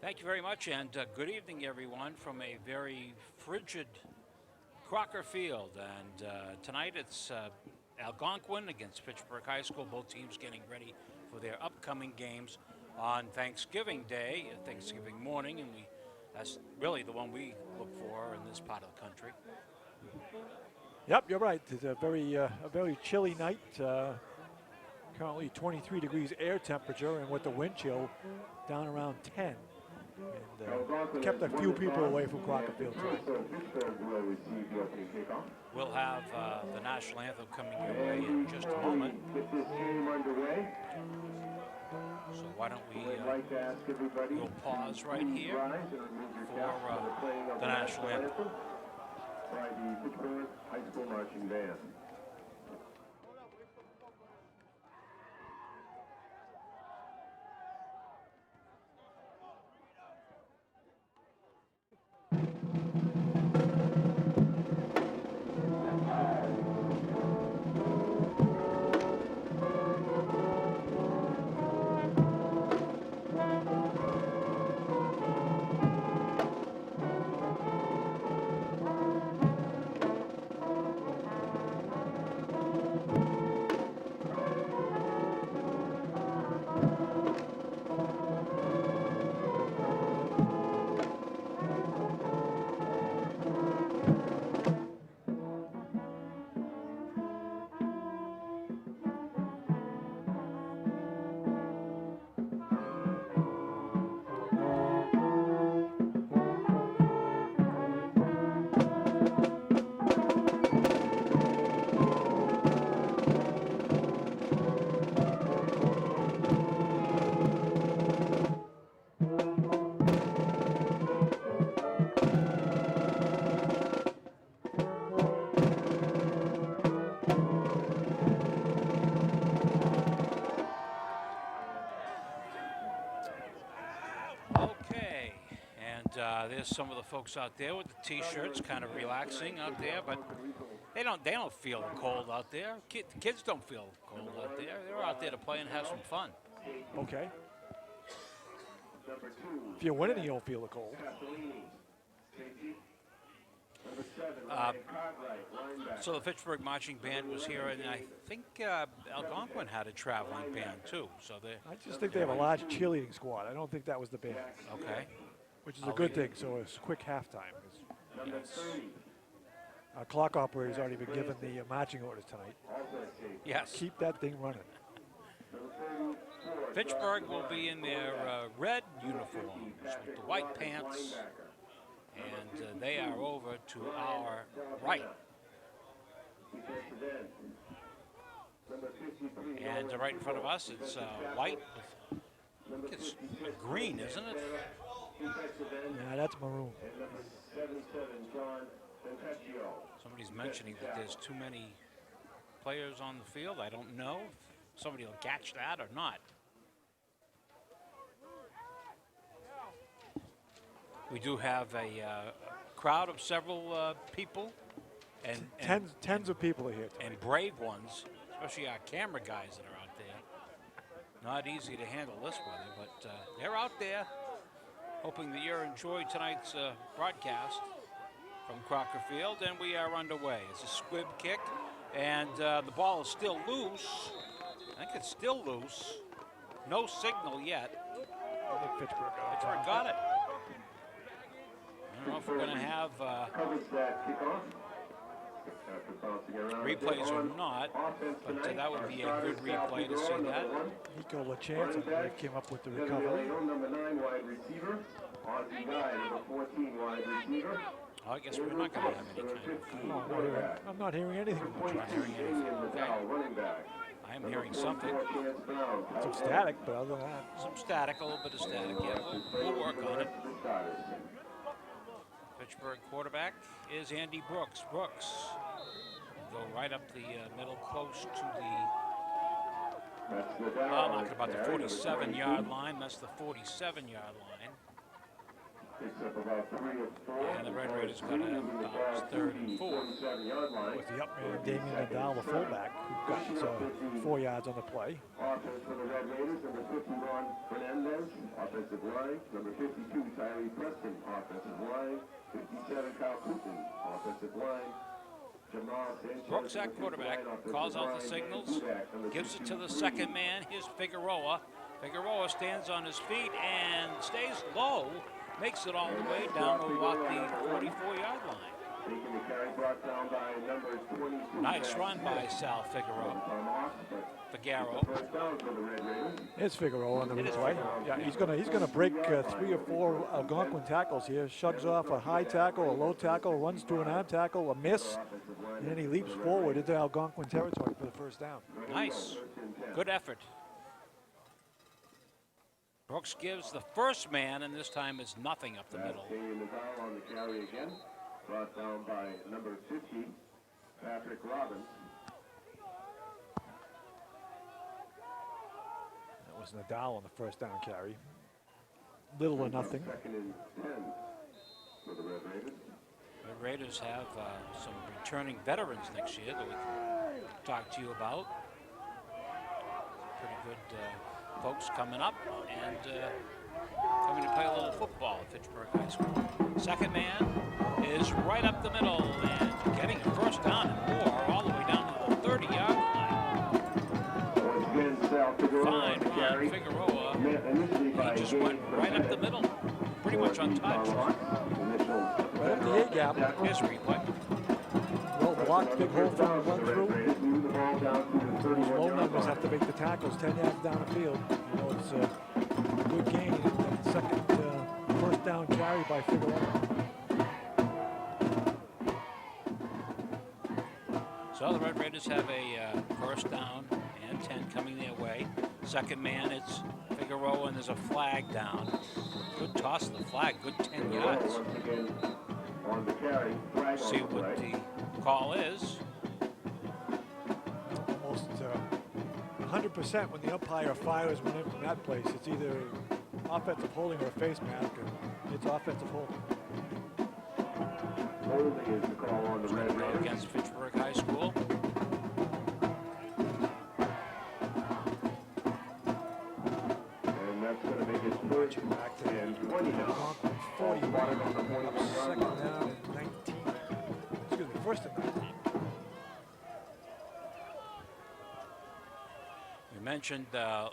Thank you very much, and good evening, everyone, from a very frigid Crocker Field. And tonight it's Algonquin against Fitchburg High School, both teams getting ready for their upcoming games on Thanksgiving Day, Thanksgiving morning, and that's really the one we look for in this part of the country. Yep, you're right. It's a very chilly night. Currently 23 degrees air temperature, and with the wind chill down around 10. And kept a few people away from Crocker Field tonight. We'll have the national anthem coming your way in just a moment. So why don't we'll pause right here for the national anthem. By the Fitchburg High School Marching Band. There's some of the folks out there with the T-shirts, kind of relaxing out there, but they don't feel the cold out there. The kids don't feel cold out there. They're out there to play and have some fun. Okay. If you're winning, you don't feel the cold. So the Fitchburg Marching Band was here, and I think Algonquin had a traveling band too. So I just think they have a large cheerleading squad. I don't think that was the band. Okay. Which is a good thing, so it's quick halftime. Yes. Our clock operator's already been given the marching orders tonight. Yes. Keep that thing running. Fitchburg will be in their red uniforms with the white pants, and they are over to our right. And right in front of us, it's white with, I think it's green, isn't it? Yeah, that's maroon. Somebody's mentioning that there's too many players on the field. I don't know if somebody will catch that or not. We do have a crowd of several people. And tens of people are here tonight. And brave ones, especially our camera guys that are out there. Not easy to handle this weather, but they're out there. Hoping that you enjoyed tonight's broadcast from Crocker Field, and we are underway. It's a squib kick, and the ball is still loose. I think it's still loose. No signal yet. I think Fitchburg got it. I don't know if we're going to have replays or not, but that would be a good replay to see that. Nico LaChance, I believe, came up with the recovery. Oh, I guess we're not going to have any kind of... I'm not hearing anything. I'm not hearing anything. Okay. I am hearing something. Some static, but other than that. Some static, a little bit of static, yeah. We'll work on it. Fitchburg quarterback is Andy Brooks. Brooks go right up the middle, close to the, I'm talking about the 47-yard line. That's the 47-yard line. Picks up about 3 of 4. And the Red Raiders got a bounce, 3rd and 4. 47-yard line. With the up man, Damien Nadal, the fullback, who got 4 yards on the play. Offense for the Red Raiders, number 51, Fernandez. Offensive line, number 52, Tyree Preston. Offensive line, 57, Kyle Cooper. Offensive line, Jamal Sanchez. Brooks at quarterback, calls out the signals, gives it to the second man. Here's Figueroa. Figueroa stands on his feet and stays low, makes it all the way down to about the 44-yard line. Taking the carry, brought down by number 22. Nice run by Sal Figueroa. Figueroa. First down for the Red Raiders. Here's Figueroa on the replay. Yeah, he's gonna break 3 or 4 Algonquin tackles here. Shugs off a high tackle, a low tackle, runs to an arm tackle, a miss, and then he leaps forward into Algonquin territory for the first down. Nice. Good effort. Brooks gives the first man, and this time it's nothing up the middle. Damien Nadal on the carry again. Brought down by number 50, Patrick Robbins. That was Nadal on the first down carry. Little or nothing. 2nd and 10 for the Red Raiders. The Raiders have some returning veterans next year that we can talk to you about. Pretty good folks coming up and coming to play a little football at Fitchburg High School. Second man is right up the middle and getting a first down and more all the way down to the 30-yard line. Once again, Sal Figueroa Fine on the run, carry. Figueroa. Initially by He just Gaines went right up the middle, pretty much untouched. Right up the A-gap. Here's a replay. Well blocked, big hole from the run through. Move the ball down to the Those low 31-yard numbers line. have to make the tackles 10 yards down the field. You know, it's a good gain. And that second first down carry by Figueroa. So the Red Raiders have a first down and 10 coming their way. Second man, it's Figueroa, and there's a flag down. Good toss of the flag, good 10 yards. Once again on the carry. Flag See on the what play. the call is. Almost 100% when the umpire fires one in from that place, it's either offensive holding or a face mask, and it's offensive holding. Holding is the call on the Red Go Raiders. against Fitchburg High School. And that's going to make it first Back to and 20 now. Algonquin 41, up second down and 19. Excuse me, first and 19. We mentioned a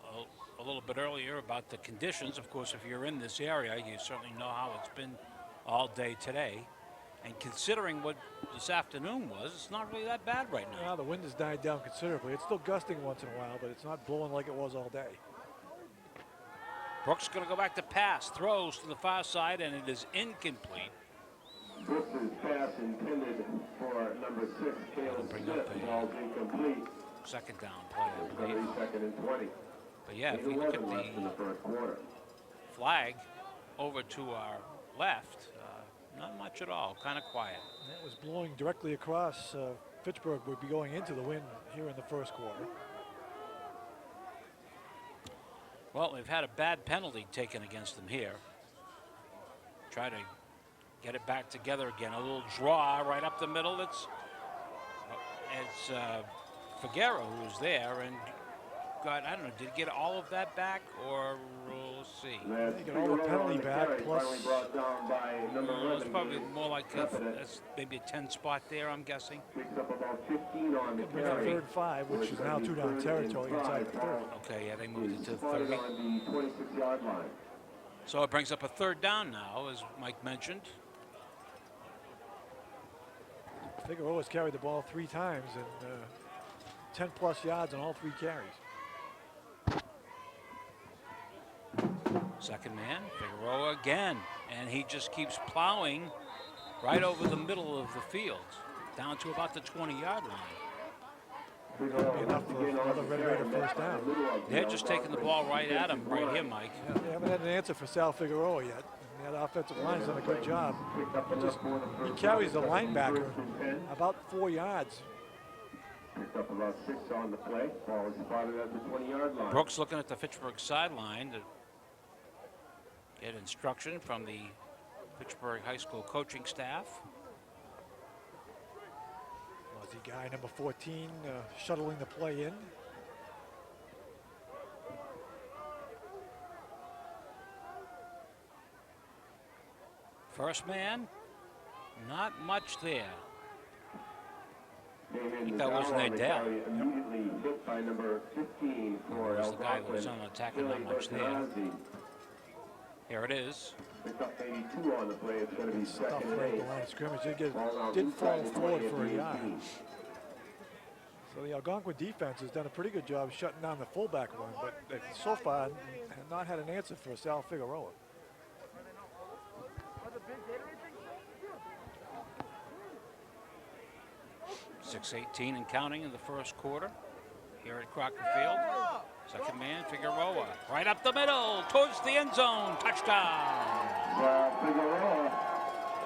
little bit earlier about the conditions. Of course, if you're in this area, you certainly know how it's been all day today. And considering what this afternoon was, it's not really that bad right now. Well, the wind has died down considerably. It's still gusting once in a while, but it's not blowing like it was all day. Brooks going to go back to pass, throws to the far side, and it is incomplete. Brooks' pass intended for number 6, Caleb Bring Smith. up a- Ball's incomplete. Second down play, I It's going to believe. be 2nd and 20. But yeah, if we look at 8-11 left in the the first quarter. flag over to our left, not much at all, kind of quiet. That was blowing directly across. Fitchburg would be going into the wind here in the first quarter. Well, we've had a bad penalty taken against them here. Try to get it back together again. A little draw right up the middle. It's Figueroa who's there and got, I don't know, did he get all of that back, or we'll see. That's They get all the Figueroa penalty on the back, carry, plus- finally brought down by number It's 11. probably Gaines. more like Confident. that's maybe a 10 spot there, I'm guessing. Picks up about 15 on the Bring up carry. 3rd 5, which is now 2 down territory inside the 30. Okay, yeah, they moved it to the Spotted 30. on the 26-yard line. So it brings up a third down now, as Mike mentioned. Figueroa's carried the ball 3 times and 10 plus yards on all 3 carries. Second man, Figueroa again, and he just keeps plowing right over the middle of the field, down to about the 20-yard line. Be enough for another Red Raider first down. They're just taking the ball right at him right here, Mike. Yeah, they haven't had an answer for Sal Figueroa yet. And that offensive line's done a good job. He carries the linebacker about 4 yards. Picked up about 6 on the play. Ball is spotted at the 20-yard line. Brooks looking at the Fitchburg sideline to get instruction from the Fitchburg High School coaching staff. Aussie guy number 14 shuttling the play in. First man, not much there. I think that was Nadell. Immediately hit by number 15 for There's the guy who was Algonquin. on attack and not much there. Here it is. Picked up 82 on the play. It's going to be Stuff second right at base. the line of scrimmage. Did Ball out fall inside the forward 20 for a at the yard. 18. So the Algonquin defense has done a pretty good job shutting down the fullback run, but they've so far have not had an answer for Sal Figueroa. 6:18 and counting in the first quarter here at Crocker Field. Second man, Figueroa, right up the middle, towards the end zone, touchdown. Figueroa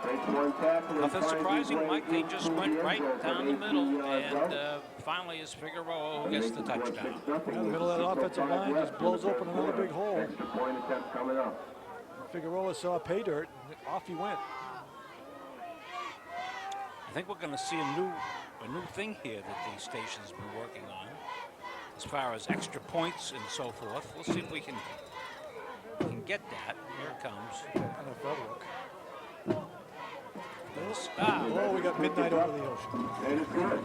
takes one tackle and Nothing finds his surprising, way Mike, they into just the went end right zone for down the an middle, 18-yard and finally it's Figueroa who And gets makes the it 4-6 touchdown. nothing Yeah, the with middle of that 6:05 offensive line left just in blows the open third another quarter. big hole. Extra point attempt coming up. Figueroa saw pay dirt, and off he went. I think we're going to see a new thing here that the station's been working on, as far as extra points and so forth. We'll see if we can get that. Here it comes. NFL look. Ah, Oh, we got midnight over the ocean. And it's good.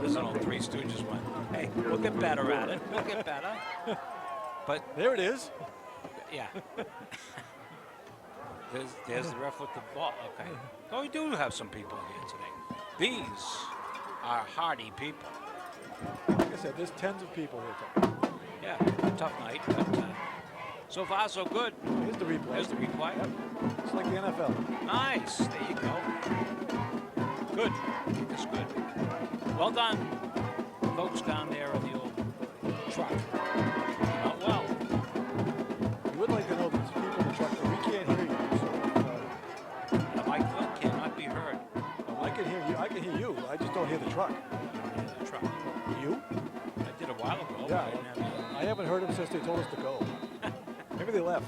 there's an old Three Stooges one. Hey, we'll get better at it. We'll get better. But There it is. yeah. There's the ref with the ball. Okay. Oh, we do have some people here today. These are hardy people. Like I said, there's tens of people here today. Yeah, tough night, but so far so good. Here's the replay. There's the replay. Yep. It's like the NFL. Nice. There you go. Good. That's good. Well done, folks down there in the old truck. Not well. You would like to know there's people in the truck, but we can't hear you. So, The mic Flynn cannot be heard. I can hear you. I can hear you. I just don't hear the truck. The truck. You? I did a while ago. but Yeah. I didn't have I haven't heard them since they told us to go. Maybe they left.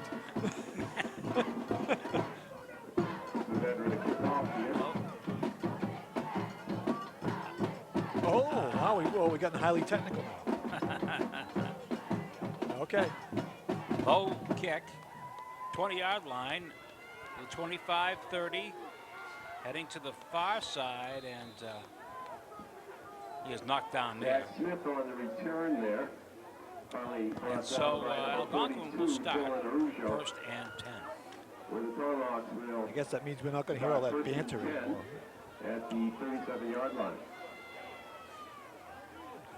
Oh, wow, we're getting highly technical now. Okay. Low kick, 20-yard line, the 25-30, heading to the far side, and he is knocked down there. Jack Smith on the return there. Finally And so Algonquin will start first and 10. With the Torlocks will I guess that means we're not going to hear all that banter anymore. at the 37-yard line.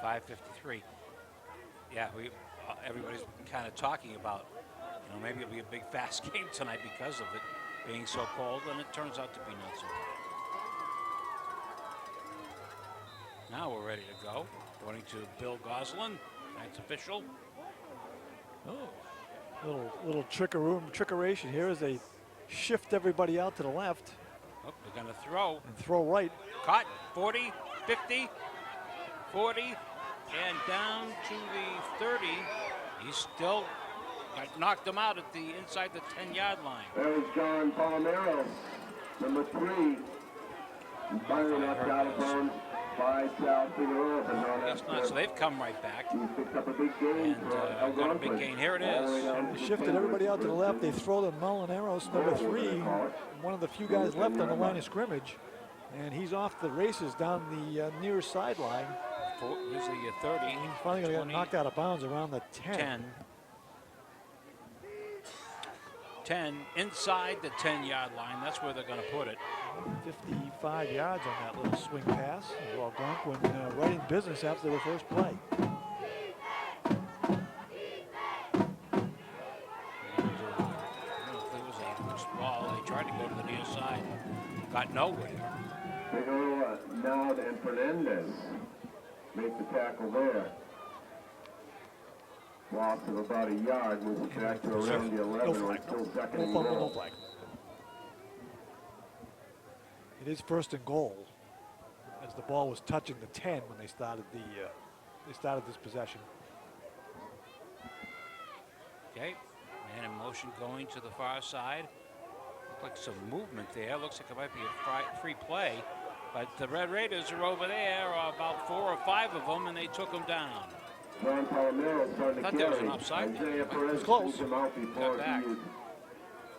5:53. Yeah, everybody's been kind of talking about, maybe it'll be a big fast game tonight because of it being so cold, and it turns out to be not so cold. Now we're ready to go. According to Bill Goslin, tonight's official. Oh, little trickeration here as they shift everybody out to the left Oh, they're going to throw. and throw right. Caught, 40, 50, 40, and down to the 30. He's still knocked him out at the inside the 10-yard line. There's John Palomero, number 3. Finally knocked out of bounds by Sal Figueroa, but not It's not, so they've come right back. He picked up a big gain And for got a Algonquin. big gain. Here it All the way is. down to They shifted everybody out to the left. They throw to Molineros, number 3, one of the few guys left on the line of scrimmage. And he's off the races down the near sideline. Usually a 30. He's finally going to get 20, knocked out of bounds around the 10. 10 inside the 10-yard line. That's where they're going to put it. 55 yards on that little swing pass. Algonquin right in business after their first play. It was a loose ball. They tried to go to the near side. Got nowhere. Figueroa, Nowd, and Fernandez make the tackle there. Loss of about a yard, moves it back to around the 11, No or flag. still second No and fumble, no goal. flag. It is first and goal, as the ball was touching the 10 when they started this possession. Okay. Man in motion going to the far side. Like some movement there. Looks like it might be a free play. But the Red Raiders are over there, about 4 or 5 of them, and they took them down. John Palomero trying to I thought carry. there was an offside there. Isaiah It Perez was close. pulls him out before Got back. he is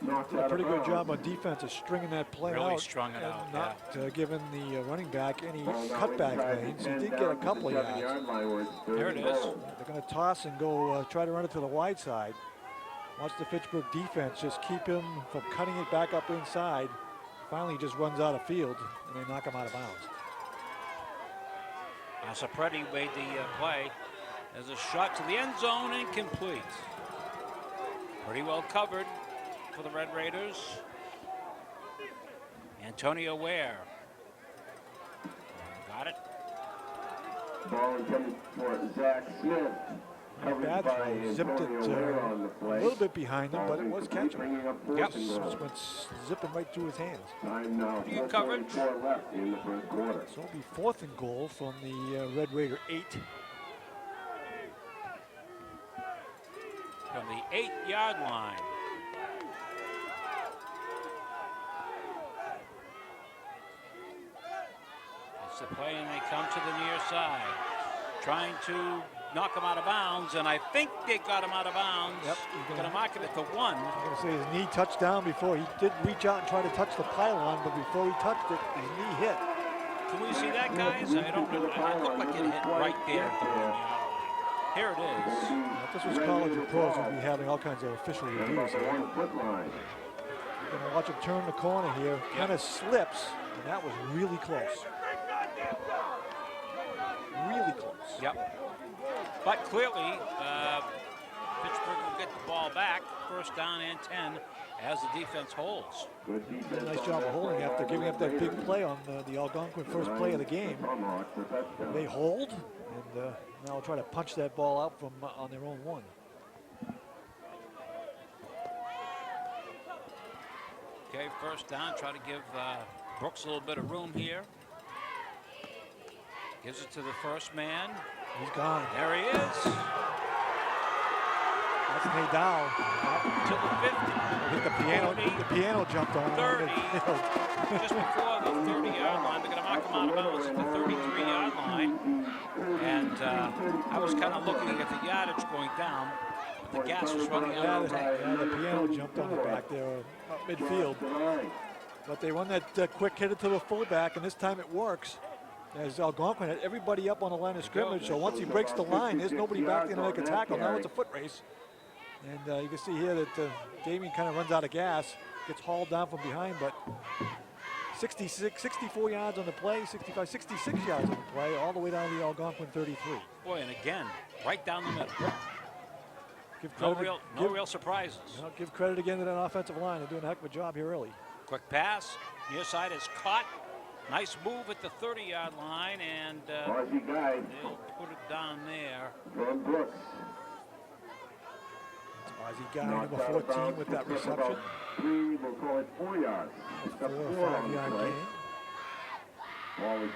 knocked Did a out pretty of good bounds. job on defense of stringing that play Really out. strung it and out, not giving the running back any Ball now cutback inside the lanes. He 10 did down get a to the couple of 7-yard yards. line where it's third There it and is. goal. They're going to toss and go try to run it to the wide side. Watch the Fitchburg defense just keep him from cutting it back up inside. Finally, he just runs out of field, and they knock him out of bounds. Sapretti made the play. There's a shot to the end zone, incomplete. Pretty well covered for the Red Raiders. Antonio Ware. Got it. Ball intended for Zach Smith. Not Covered bad by throw. Zipped it Antonio Ware on the a play. little bit behind him, but it was Ball's incomplete, catchable. bringing up fourth Yep. and goal. Just went zipping right through his hands. Time now, Good coverage. 4:44 left in the first quarter. So it'll be 4th and goal from the Red Raider 8. From the 8-yard line. It's the play, and they come to the near side. Trying to knock him out of bounds, and I think they got him out of bounds. Yep. Going to mark it at the 1. I'm going to say his knee touched down before. He did reach out and try to touch the pylon, but before he touched it, his knee hit. Can we see that, guys? I don't know. It looked like it hit right there at the 1-yard line. Here it is. If this was college or pros, we'd be having all kinds of official And reviews about the here. 1-foot line. You're going to watch him turn the corner here. Kind of slips, and that was really close. Really close. Yep. But clearly, Pittsburgh will get the ball back. First down and 10 as the defense holds. Good defense Did a nice on job of that holding play after by giving up that big Raiders. play on the Algonquin first play of the game. Tomahawk for touchdown. They hold, and now they'll try to punch that ball out from on their own 1. Okay, first down. Try to give Brooks a little bit of room here. Gives it to the first man. He's gone. There he is. That's Nadal. To the 50. I think the piano jumped on him. 30. Just before the 30-yard line. They're going to knock him out of bounds at the 33-yard line. And I was kind of looking at the yardage going down. But the gas was running out of tank. Yeah, the piano jumped on the back there up midfield. But they run that quick hitter to the fullback, and this time it works. As Algonquin had everybody up on the line of scrimmage, so once he breaks the line, there's nobody back there to make a tackle. Now it's a foot race. And you can see here that Damien kind of runs out of gas, gets hauled down from behind, but 64 yards on the play, 65, 66 yards on the play, all the way down to the Algonquin 33. Boy, and again, right down the middle. Give No credit, real surprises. give credit again to that offensive line. They're doing a heck of a job here early. Quick pass. Near side is caught. Nice move at the 30-yard line, and Aussie guy they'll put it down there. from Brooks. Aussie guy, number 14 with that reception. 3, we'll call it 4 yards. Got 4 or 4 on 5 the yard play. gain. Ball is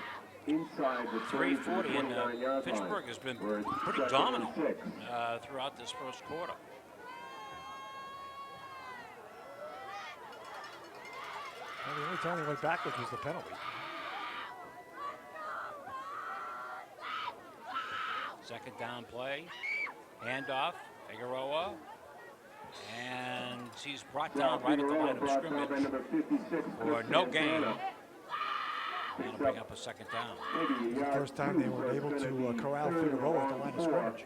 inside the 340, and 29-yard Pittsburgh line. has been Where it's pretty second dominant and 6. throughout this first quarter. Well, the only time he went backwards was the penalty. Second down play. Handoff. Figueroa. And he's brought down right at the line of scrimmage for no gain. And it'll bring up a second down. It was the first time they were able to corral Figueroa at the line of scrimmage.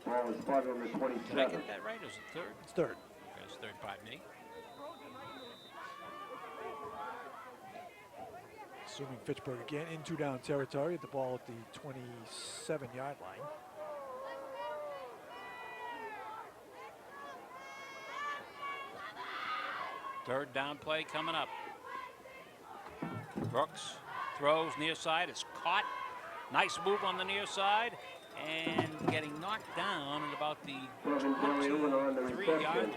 Ball is spotted on the Did I 27. get that right? Or was it third? It's third. Okay, it's third, pardon me. Assuming Fitchburg again in 2-down territory at the ball at the 27-yard line. Third down play coming up. Brooks throws near side. It's caught. Nice move on the near side. And getting knocked down at about the 23-yard line.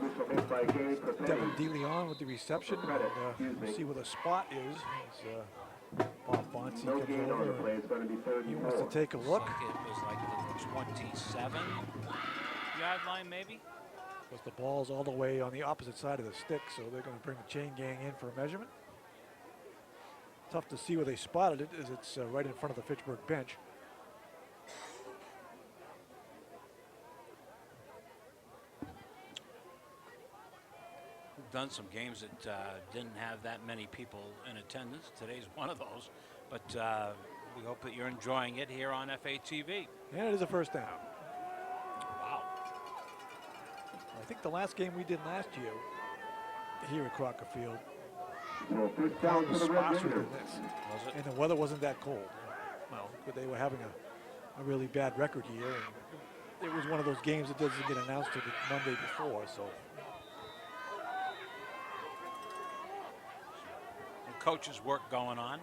Missile hit by Gabe Capelli. Devin DeLeon with the reception. And, we'll see where the spot is. As, Bob Bonsi No comes gain on the over. play. It's going to be third He and wants to 4. take a look. It was like the 27-yard line, maybe. Because the ball's all the way on the opposite side of the stick, so they're going to bring the chain gang in for a measurement. Tough to see where they spotted it, as it's right in front of the Fitchburg bench. We've done some games that didn't have that many people in attendance. Today's one of those, but we hope that you're enjoying it here on FATV. And it is a first down. Wow. I think the last game we did last year here at Crocker Field So first down for was the Red sparser Raiders. than this. Was it? And the weather wasn't that cold. Well, but they were having a really bad record here. And it was one of those games that doesn't get announced till the Monday before, so. Some coaches' work going on.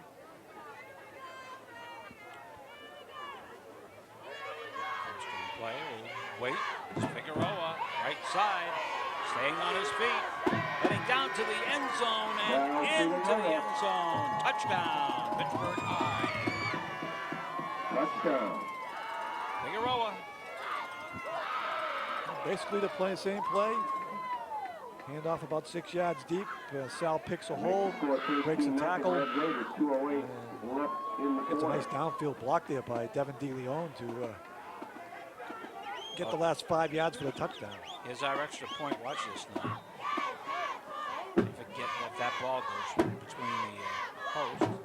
First down play will wait. It's Figueroa, right side, staying on his feet, heading down to the end zone and into the end zone. Touchdown, Pittsburgh High. Touchdown. Figueroa. Basically, they're playing the same play. Hand off about 6 yards deep. Sal picks a hole, breaks a tackle. Red Raiders, 2:08 left in the Gets a quarter. nice downfield block there by Devin DeLeon to get the last 5 yards for the touchdown. Here's our extra point. Watch this now. If that ball goes between the posts.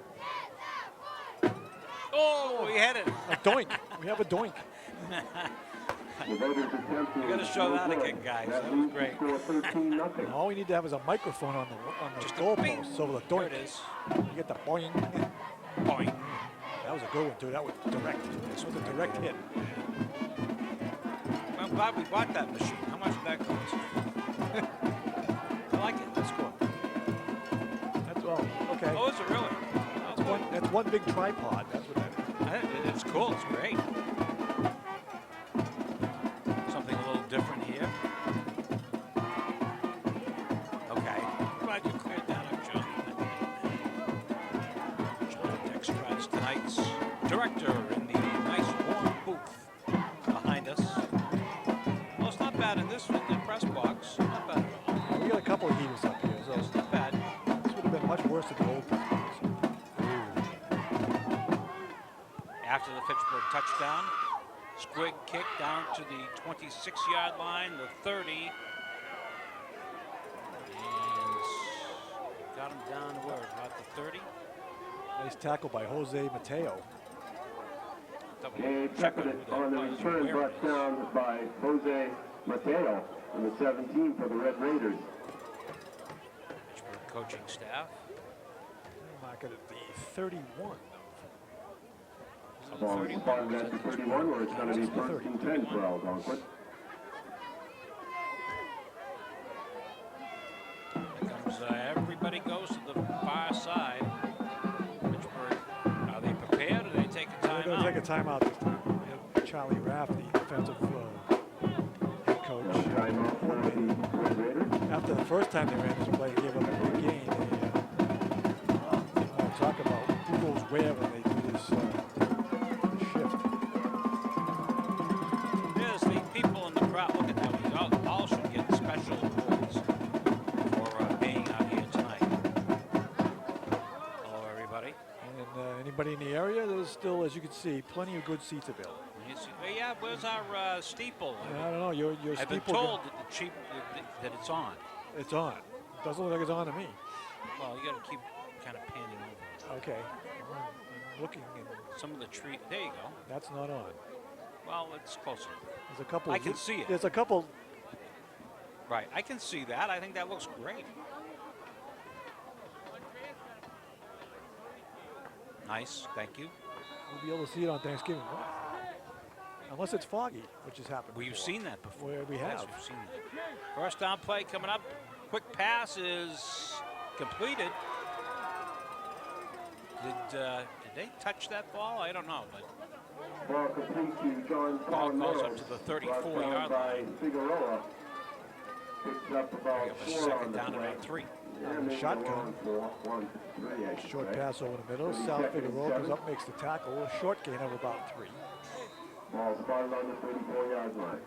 Oh, he hit it. A doink. We have a doink. The Raiders attempt to You gotta show that score. again, guys. That That was leads to great. score 13-0. And all we need to have is a microphone on the Just a bing. goalpost. So the There doink, it is. you get the boing. Boing. That was a good one, too. That was direct. This was a direct hit. I'm glad we bought that machine. How much did that cost? I like it. That's cool. That's all. Okay. Oh, is it really? That's good. That's one big tripod. That's what that is. It's cool. It's great. Something a little different here. Okay. Glad you cleared that up, John. John Dexter is tonight's director in the nice warm booth behind us. Well, it's not bad in the press box. Not bad at all. We got a couple of heaters up here, so It's not bad. this would have been much worse at the old press box. After the Fitchburg touchdown, Squig kick down to the 26-yard line, the 30. And got him down to where? About the 30? Nice tackle by Jose Mateo. Gabe Shepard on the return, brought down by Jose Mateo in the 17 for the Red Raiders. Fitchburg coaching staff. Mark it at the 31. So the Ball 31. spotted at the 31, where it's going to be first and 10 for Algonquin. Here comes everybody goes to the far side. Fitchburg, are they prepared or do they take a They're going to take a timeout? timeout this time. We have Charlie Raff, the defensive head coach. Timeout for the Red Raiders. After the first time they ran this play, they gave up a big gain. They want to talk about who goes where when they do this shift. There's the people in the crowd. Look at that. We all should get special awards for being out here tonight. Hello, everybody. And anybody in the area, there's still, as you can see, plenty of good seats available. Yeah, where's our steeple? I don't know, your I've been steeple. told that it's on. It's on. Doesn't look like it's on to me. Well, you got to keep kind of panning over. Okay. I'm looking, and Some of the tree. There you go. that's not on. Well, it's close enough. There's a couple. I can see it. There's a couple. Right, I can see that. I think that looks great. Nice, thank you. We'll be able to see it on Thanksgiving. Unless it's foggy, which has happened. We've before. seen that before. Where we Yes, have. we've seen that. First down play coming up. Quick pass is completed. Did they touch that ball? I don't know, but Ball complete to John ball Palmeros. goes up to the 34-yard Brought down by line. Figueroa. Picked up We about have a 4 on second the down play. about 3. And maybe Shotgun. long for 1, 3, I should Short say. pass over the middle. 30 Sal seconds, Figueroa goes 7. up, makes the tackle. A short gain of about 3. Ball spotted on the 34-yard line.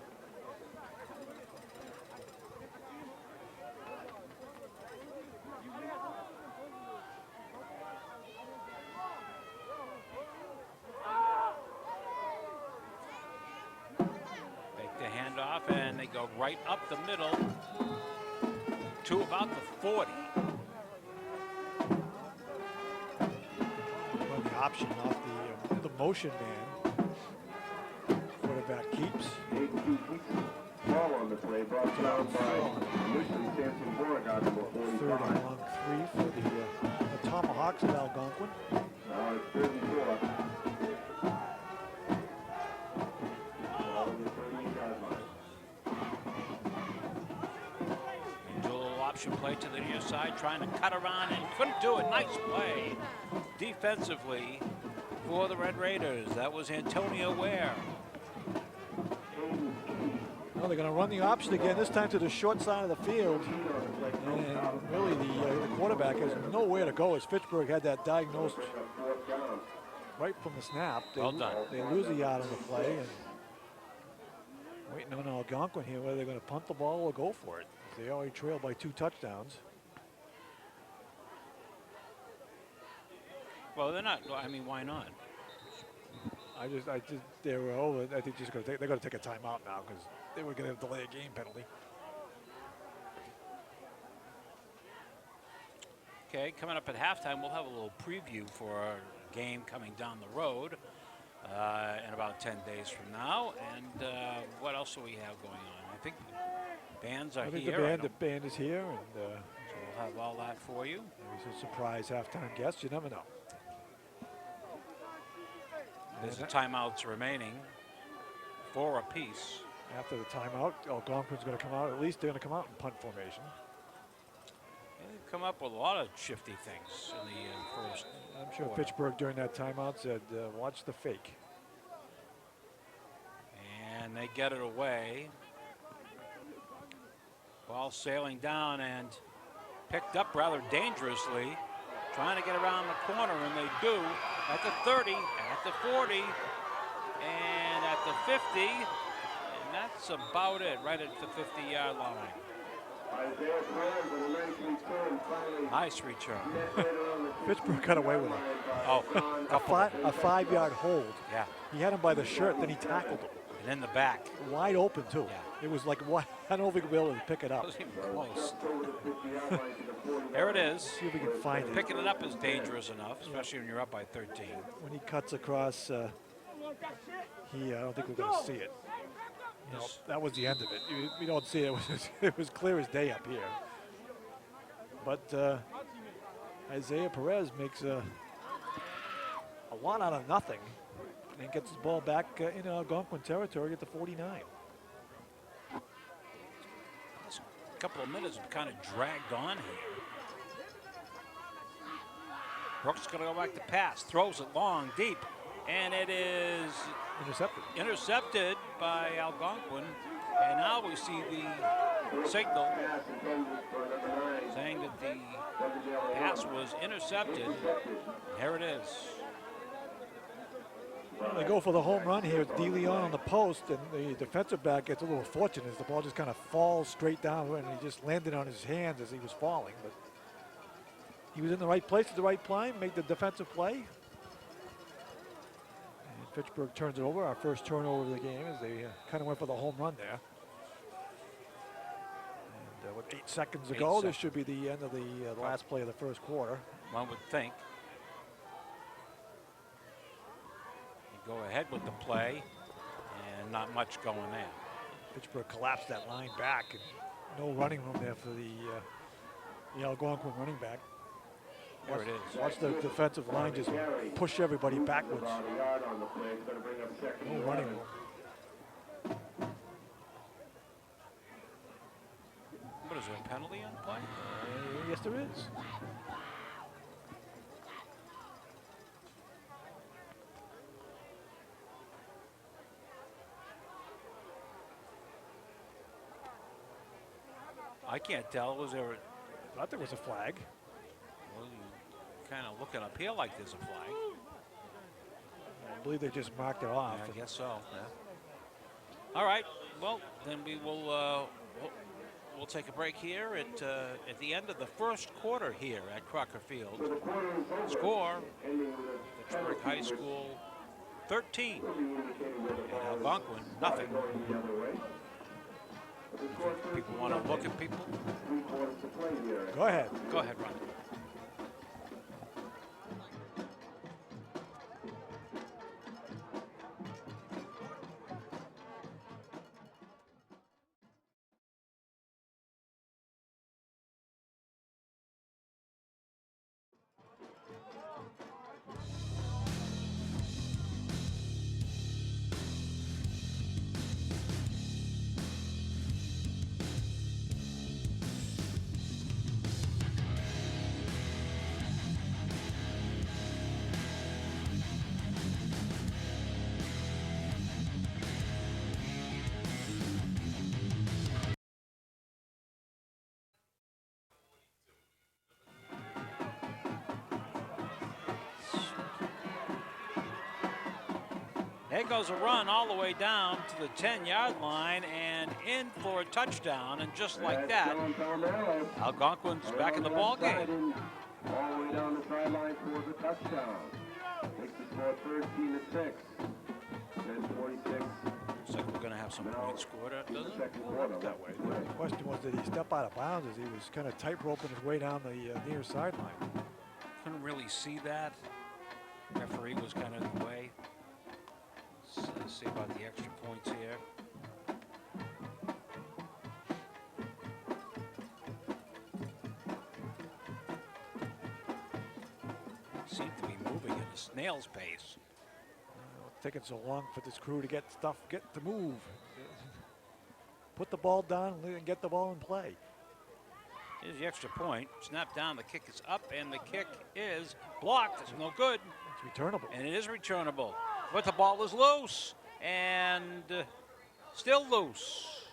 right up the middle to about the 40. Run the option off the motion man. Quarterback keeps. Ball on the play, brought down by initially Samson Beauregard, number 45. Third and long 3 for the Tomahawks of Algonquin. Now it's 34. Ball on the 38-yard line. Do a little option play to the near side, trying to cut around and couldn't do it. Nice play defensively for the Red Raiders. That was Antonio Ware. Well, they're going to run the option again, this time to the short side of the field. And really the quarterback has nowhere to go as Fitchburg had that diagnosed right from the snap. Well done. They lose a yard on the play. And waiting on Algonquin here whether they're going to punt the ball or go for it. They already trail by 2 touchdowns. Well, they're not. I mean, why not? I just they were over. I think they're going to take a timeout now because they were going to delay a game penalty. Okay, coming up at halftime, we'll have a little preview for our game coming down the road in about 10 days from now. And what else do we have going on? I think bands are I think here. the band is here, and So we'll have all that for you. there's a surprise halftime guest. You never know. There's the timeouts remaining, 4 apiece. After the timeout, Algonquin's going to come out. At least they're going to come out in punt formation. They've come up with a lot of shifty things in the first. I'm sure quarter. Fitchburg during that timeout said, watch the fake. And they get it away. Ball sailing down and picked up rather dangerously. Trying to get around the corner, and they do at the 30, at the 40, and at the 50. And that's about it, right at the 50-yard line. Isaiah Perez with a nice return, finally. Nice return. Pittsburgh got away with it. Oh, A 5-yard hold. yeah, He had him by the shirt, then he tackled him. and in the back. Wide open, too. Yeah. It was like, what? I don't know if we could be able to pick it up. Wasn't even close. There it is. See if we can find it. Picking it up is dangerous enough, especially when you're up by 13. When he cuts across, I don't think we're going to see it. You know, that was the end of it. We don't see it. It was clear as day up here. But Isaiah Perez makes a lot out of nothing and gets his ball back in Algonquin territory at the 49. This couple of minutes have kind of dragged on here. Brooks going to go back to pass, throws it long, deep, and it is intercepted by Algonquin. And now we see the signal saying that the pass was intercepted. Here it is. Well, they go for the home run here. It's DeLeon on the post, and the defensive back gets a little fortunate as the ball just kind of falls straight down, and he just landed on his hands as he was falling. But he was in the right place at the right time, made the defensive play. And Fitchburg turns it over, our first turnover of the game, as they kind of went for the home run there. And with 8 seconds to go, this should be the end of the last play of the first quarter. One would think. You go ahead with the play, and not much going there. Fitchburg collapsed that line back, and no running room there for the Algonquin running back. There it is. Watch the defensive line just push everybody backwards. No running room. What is there, a penalty on the play? Yes, there is. I can't tell. Was there? I thought there was a flag. Well, you're kind of looking up here like there's a flag. I believe they just marked it off. Yeah, I guess so. Yeah. All right. Well, then we will. We'll take a break here at the end of the first quarter here at Crocker Field. Score: Fitchburg High School 13 and Algonquin nothing. People want to look at people. 3/4 to play here. Go ahead. Go ahead, Ron. There goes a run all the way down to the 10-yard line and in for a touchdown. And just like that, Algonquin's back in the ball game. All the way down the sideline for the touchdown. Makes the score 13-6. 10:46. Looks like we're going to have some points scored, doesn't it? Second quarter. That way. The question was, did he step out of bounds as he was kind of tight-roping his way down the near sideline? Couldn't really see that. Referee was kind of in the way. Let's see about the extra points here. Seem to be moving at a snail's pace. Taking so long for this crew to get to move. Put the ball down and get the ball in play. Here's the extra point. Snap down, the kick is up, and the kick is blocked. It's no good. It's returnable. And it is returnable. But the ball is loose. And still loose.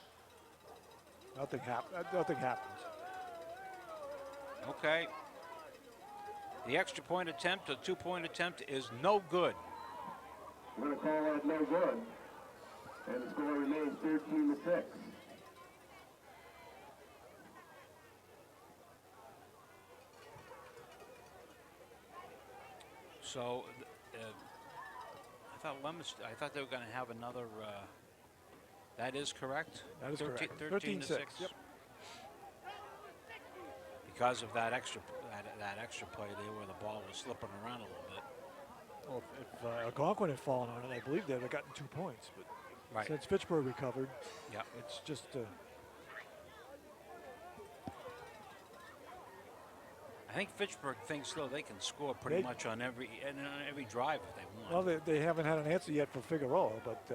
Nothing happens. Okay. The extra point attempt, a 2-point attempt, is no good. We're going to call that no good. And the score remains 13-6. So I thought they were going to have another. That is correct. That is correct. 13-6. Yep. Because of that extra play there, where the ball was slipping around a little bit. Well, if Algonquin had fallen on it, I believe they would have gotten 2 points. But Right. since Fitchburg recovered, Yeah. it's just. I think Fitchburg thinks though they can score pretty much on every drive if they want. Well, they haven't had an answer yet for Figueroa, but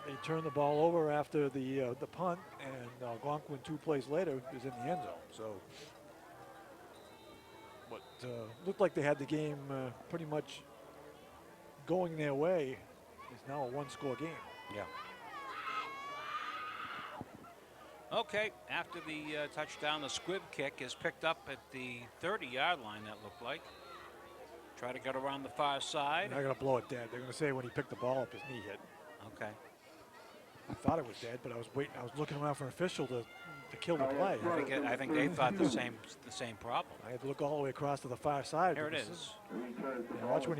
they turned the ball over after the punt, and Algonquin 2 plays later is in the end zone. So, what looked like they had the game pretty much going their way is now a 1-score game. Yeah. Okay, after the touchdown, the squib kick is picked up at the 30-yard line, that looked like. Try to get around the far side. They're going to blow it dead. They're going to say when he picked the ball up, his knee hit. Okay. I thought it was dead, but I was waiting. I was looking around for an official to kill the play. I think they thought the same problem. I had to look all the way across to the far side. Here it is. And watch when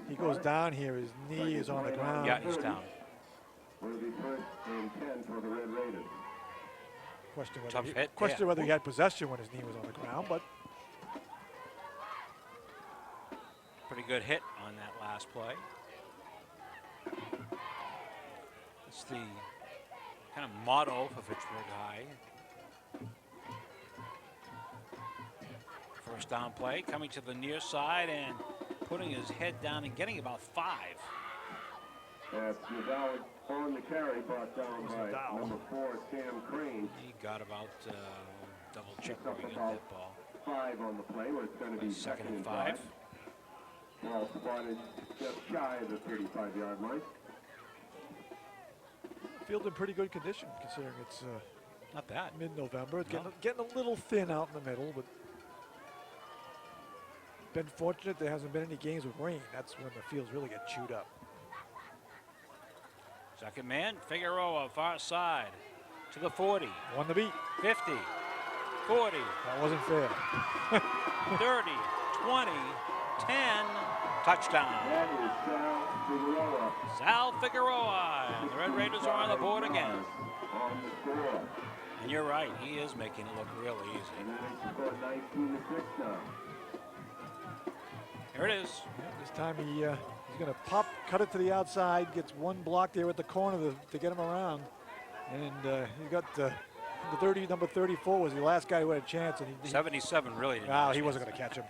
he goes down here, his knee is on the ground. Yeah, he's down. Will be first and 10 for the Red Raiders. Question whether he had possession when his knee was on the ground, but pretty good hit on that last play. It's the kind of motto for Fitchburg High. First down play, coming to the near side and putting his head down and getting about 5. That's Nadal on the carry, brought down by number 4, Sam Crane. He got about double check where he got that ball. 5 on the play, where it's going to be Second and 5. Ball spotted just shy of the 35-yard line. field in pretty good condition considering it's not bad. Mid-November. It's getting a little thin out in the middle, but been fortunate there hasn't been any games with rain. That's when the fields really get chewed up. Second man, Figueroa, far side to the 40. Won the beat. 50, 40. That wasn't fair. 30, 20, 10, Touchdown. That is Sal Figueroa. Sal Figueroa. And the Red Raiders are on the board again. On the score. And you're right, he is making it look really easy. And then they score 19-6 now. Here it is. Yeah, this time he's going to cut it to the outside, gets one block there at the corner to get him around. And he got number 34 was the last guy who had a chance. And he 77 really didn't. No, he wasn't going to catch him.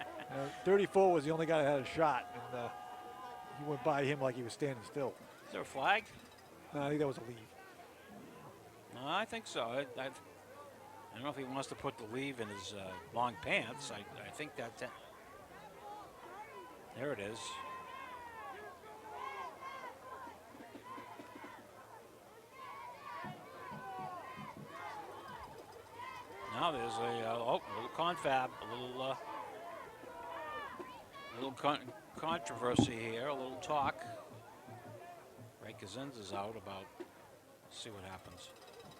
34 was the only guy that had a shot, and he went by him like he was standing still. Is there a flag? No, I think that was a leave. No, I think so. I don't know if he wants to put the leave in his long pants. I think that. There it is. Now there's a little confab, a little controversy here, a little talk. Ray Kazenz is out about. Let's see what happens.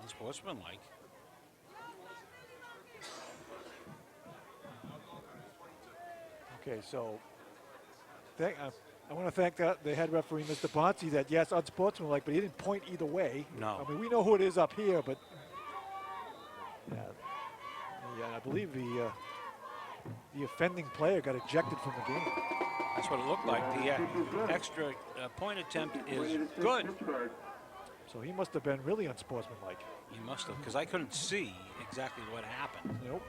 Unsportsmanlike. Okay, so I want to thank the head referee, Mr. Ponzi, that yes, unsportsmanlike, but he didn't point either way. No. I mean, we know who it is up here, but yeah, I believe the offending player got ejected from the game. That's what it looked like. The extra point attempt is good. So he must have been really unsportsmanlike. He must have, because I couldn't see exactly what happened. Nope.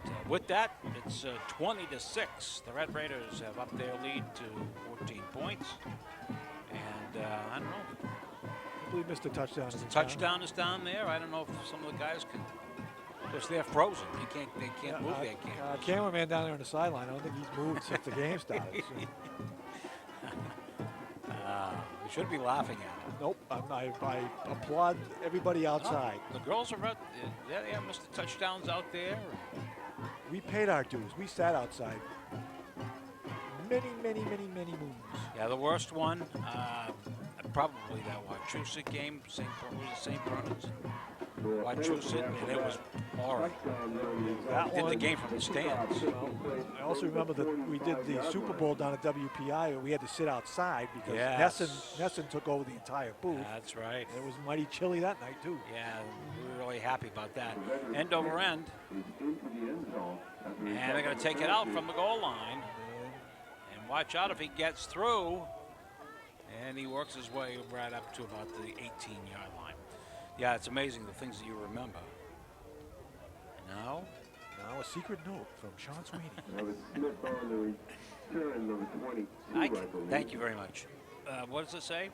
And with that, it's 20-6. The Red Raiders have upped their lead to 14 points. And I don't know. I believe Mr. Touchdown is The touchdown is down there. I don't know if some of the guys can. Because they're frozen. They can't move their cameras. Cameraman down there on the sideline, I don't think he's moved since the game started. So. We should be laughing at him. Nope, I applaud everybody outside. The girls are out. Yeah, Mr. Touchdown's out there. We paid our dues. We sat outside many moons. Yeah, the worst one, probably that Wachusett game, St. Bernard's. Wachusett, and it was horrible. That Did one, the game from the stands. I also remember that we did the Super Bowl down at WPI, and we had to sit outside because Yes. Nesson took over the entire booth. That's right. It was mighty chilly that night, too. Yeah, we were really happy about that. End over end. And they're going to take it out from the goal line. And watch out if he gets through. And he works his way right up to about the 18-yard line. Yeah, it's amazing the things that you remember. And now a secret note from Sean Sweeney. Thank you very much. What does it say?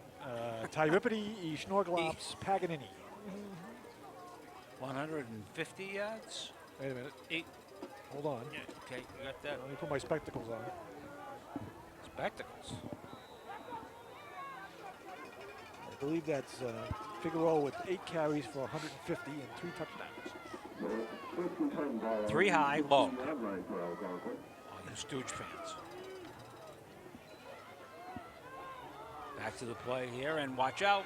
Tyripity e Schnorglops Paganini. 150 yards? Wait a minute. 8. Hold on. Yeah, okay, you got that. Let me put my spectacles on. Spectacles. I believe that's Figueroa with 8 carries for 150 and 3 touchdowns. 3 high, low. All you Stooge fans. Back to the play here, and watch out.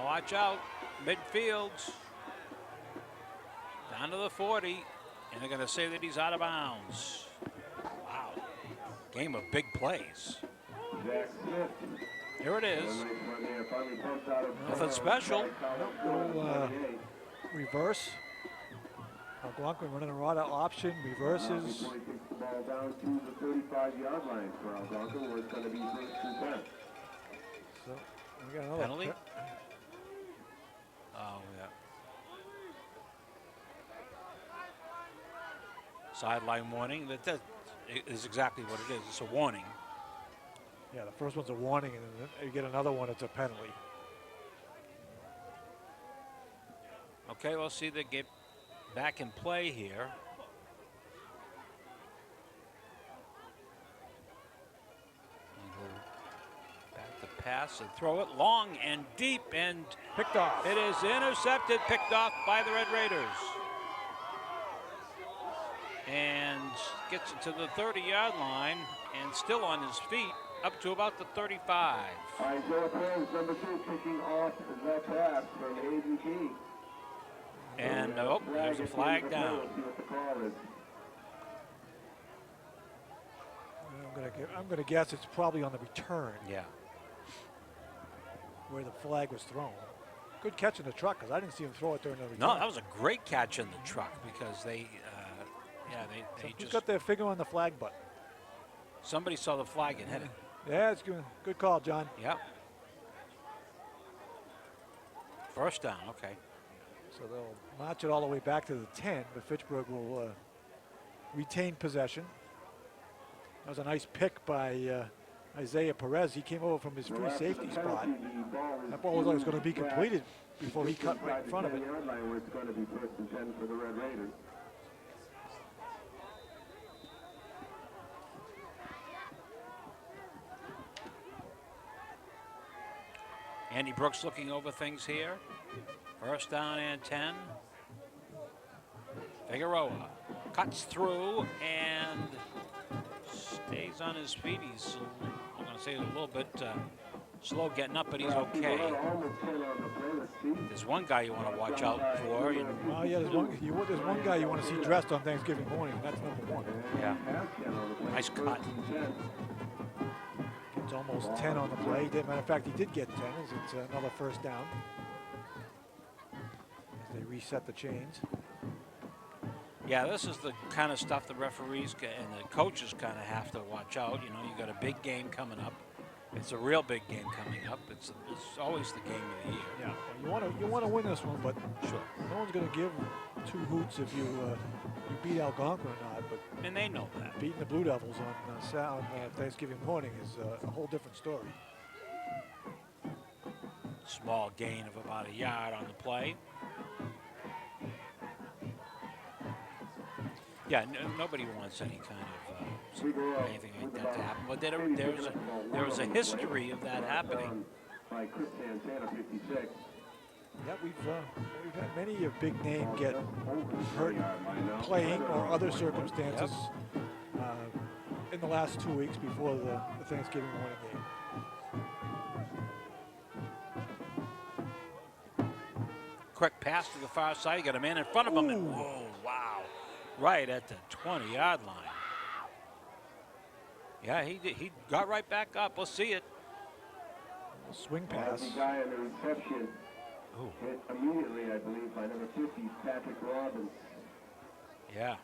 Watch out. Midfield. Down to the 40, and they're going to say that he's out of bounds. Wow. Game of big plays. Here it is. Nothing special. Little reverse. Algonquin running a rod option, reverses. The ball down to the 35-yard line for Algonquin, where it's going to be 1st and 10. So we got another Penalty? Oh, yeah. Sideline warning. That is exactly what it is. It's a warning. Yeah, the first one's a warning, and then you get another one, it's a penalty. Okay, we'll see they get back in play here. And go back to pass and throw it long and deep, and Picked off. it is intercepted, picked off by the Red Raiders. And gets it to the 30-yard line and still on his feet up to about the 35. Isaiah Perez, number 2, kicking off the pass from Aiden Key. And there's a flag down. I'm gonna guess it's probably on the return Yeah. where the flag was thrown. Good catch in the truck because I didn't see him throw it during the return. No, that was a great catch in the truck because they Who's just got their finger on the flag button? somebody saw the flag and hit it. Yeah, it's good. Good call, John. Yep. First down. Okay. So they'll march it all the way back to the 10, but Fitchburg will retain possession. That was a nice pick by Isaiah Perez. He came over from his free safety spot. That ball looked like it was going to be completed before he cut right in front of it. It's going to be first and 10 for the Red Raiders. Andy Brooks looking over things here. First down and 10. Figueroa cuts through and stays on his feet. He's, I'm going to say, a little bit slow getting up, but he's okay. There's one guy you want to watch out for. Oh, yeah, there's one guy you want to see dressed on Thanksgiving morning, and that's number 1. Yeah. Nice cut. It's almost 10 on the play. Matter of fact, he did get 10 as it's another first down. As they reset the chains. Yeah, this is the kind of stuff the referees and the coaches kind of have to watch out. You know, you got a big game coming up. It's a real big game coming up. It's always the game of the year. Yeah, well, you want to win this one, but Sure. no one's going to give 2 hoots if you beat Algonquin or not. But And they know that. beating the Blue Devils on Thanksgiving morning is a whole different story. Small gain of about a yard on the play. Yeah, nobody wants any kind of anything like that to happen. But there was a history of that happening. By Chris Santana, 56. Yeah, we've had many a big name get hurt playing or other circumstances in the last 2 weeks before the Thanksgiving morning game. Quick pass to the far side. You got a man in front of him. And whoa, wow. Right at the 20-yard line. Yeah, he got right back up. Let's see it. Swing pass. The guy in the reception Ooh. hit immediately, I believe, by number 50, Patrick Robbins. Yeah.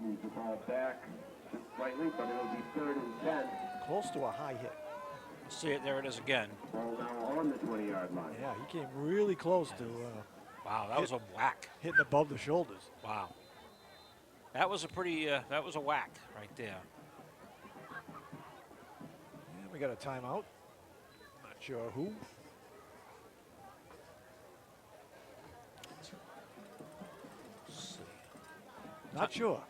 Moves the ball back just slightly, but it'll be 3rd and 10. Close to a high hit. See it. There it is again. Ball now on the 20-yard line. Yeah, he came really close to Wow, that was a whack. hitting above the shoulders. Wow. That was a pretty, that was a whack right there. And we got a timeout. Not sure who. Let's see. Not sure.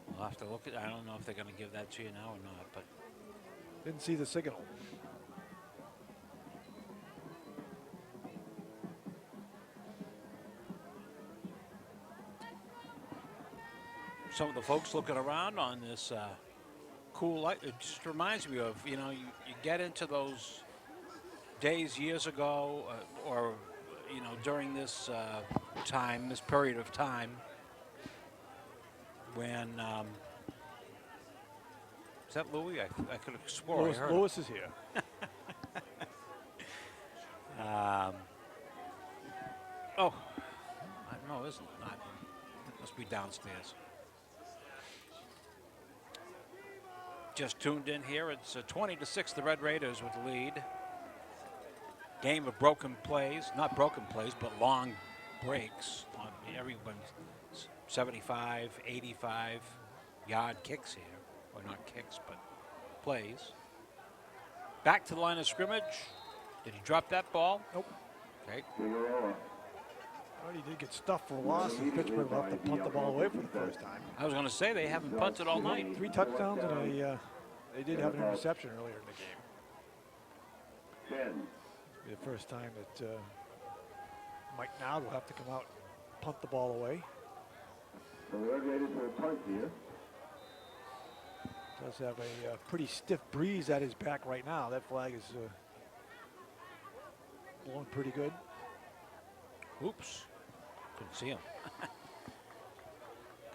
We'll have to look at. I don't know if they're going to give that to you now or not, but Didn't see the signal. some of the folks looking around on this cool light, it just reminds me of, you know, you get into those days years ago or, you know, during this time, this period of time when, is that Louis? I could have swore I heard him. Lewis is here. Oh, no, it's not. It must be downstairs. Just tuned in here. It's 20-6, the Red Raiders with the lead. Game of broken plays, not broken plays, but long breaks on everyone's 75, 85 yard kicks here, or not kicks, but plays. Back to the line of scrimmage. Did he drop that ball? Nope. Okay. Already did get stuffed for a loss, and Pittsburgh will have to punt the ball away for the first time. I was going to say they haven't punted all night. 3 touchdowns, and they did have an interception earlier in the game. 10. It'll be the first time that Mike Nowd will have to come out and punt the ball away. The Red Raiders will punt here. Does have a pretty stiff breeze at his back right now. That flag is blowing pretty good. Oops. Couldn't see him.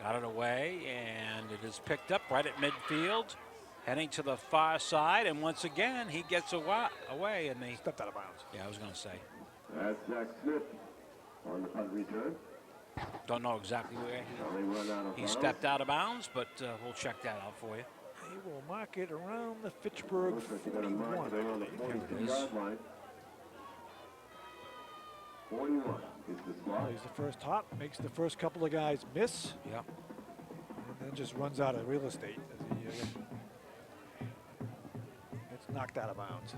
Out of the way, and it is picked up right at midfield, heading to the far side, and once again he gets away, and they Stepped out of bounds. Yeah, I was going to say. That's Zach Smith on the punt return. Don't know exactly where They run out of he bounds. stepped out of bounds, but we'll check that out for you. They will mark it around the Fitchburg Looks like they're going to mark 41. it on the Here it 42-yard line. 41 is the spot. He's the first hop, makes the first couple of guys miss, Yep. and then just runs out of real estate as he gets knocked out of bounds.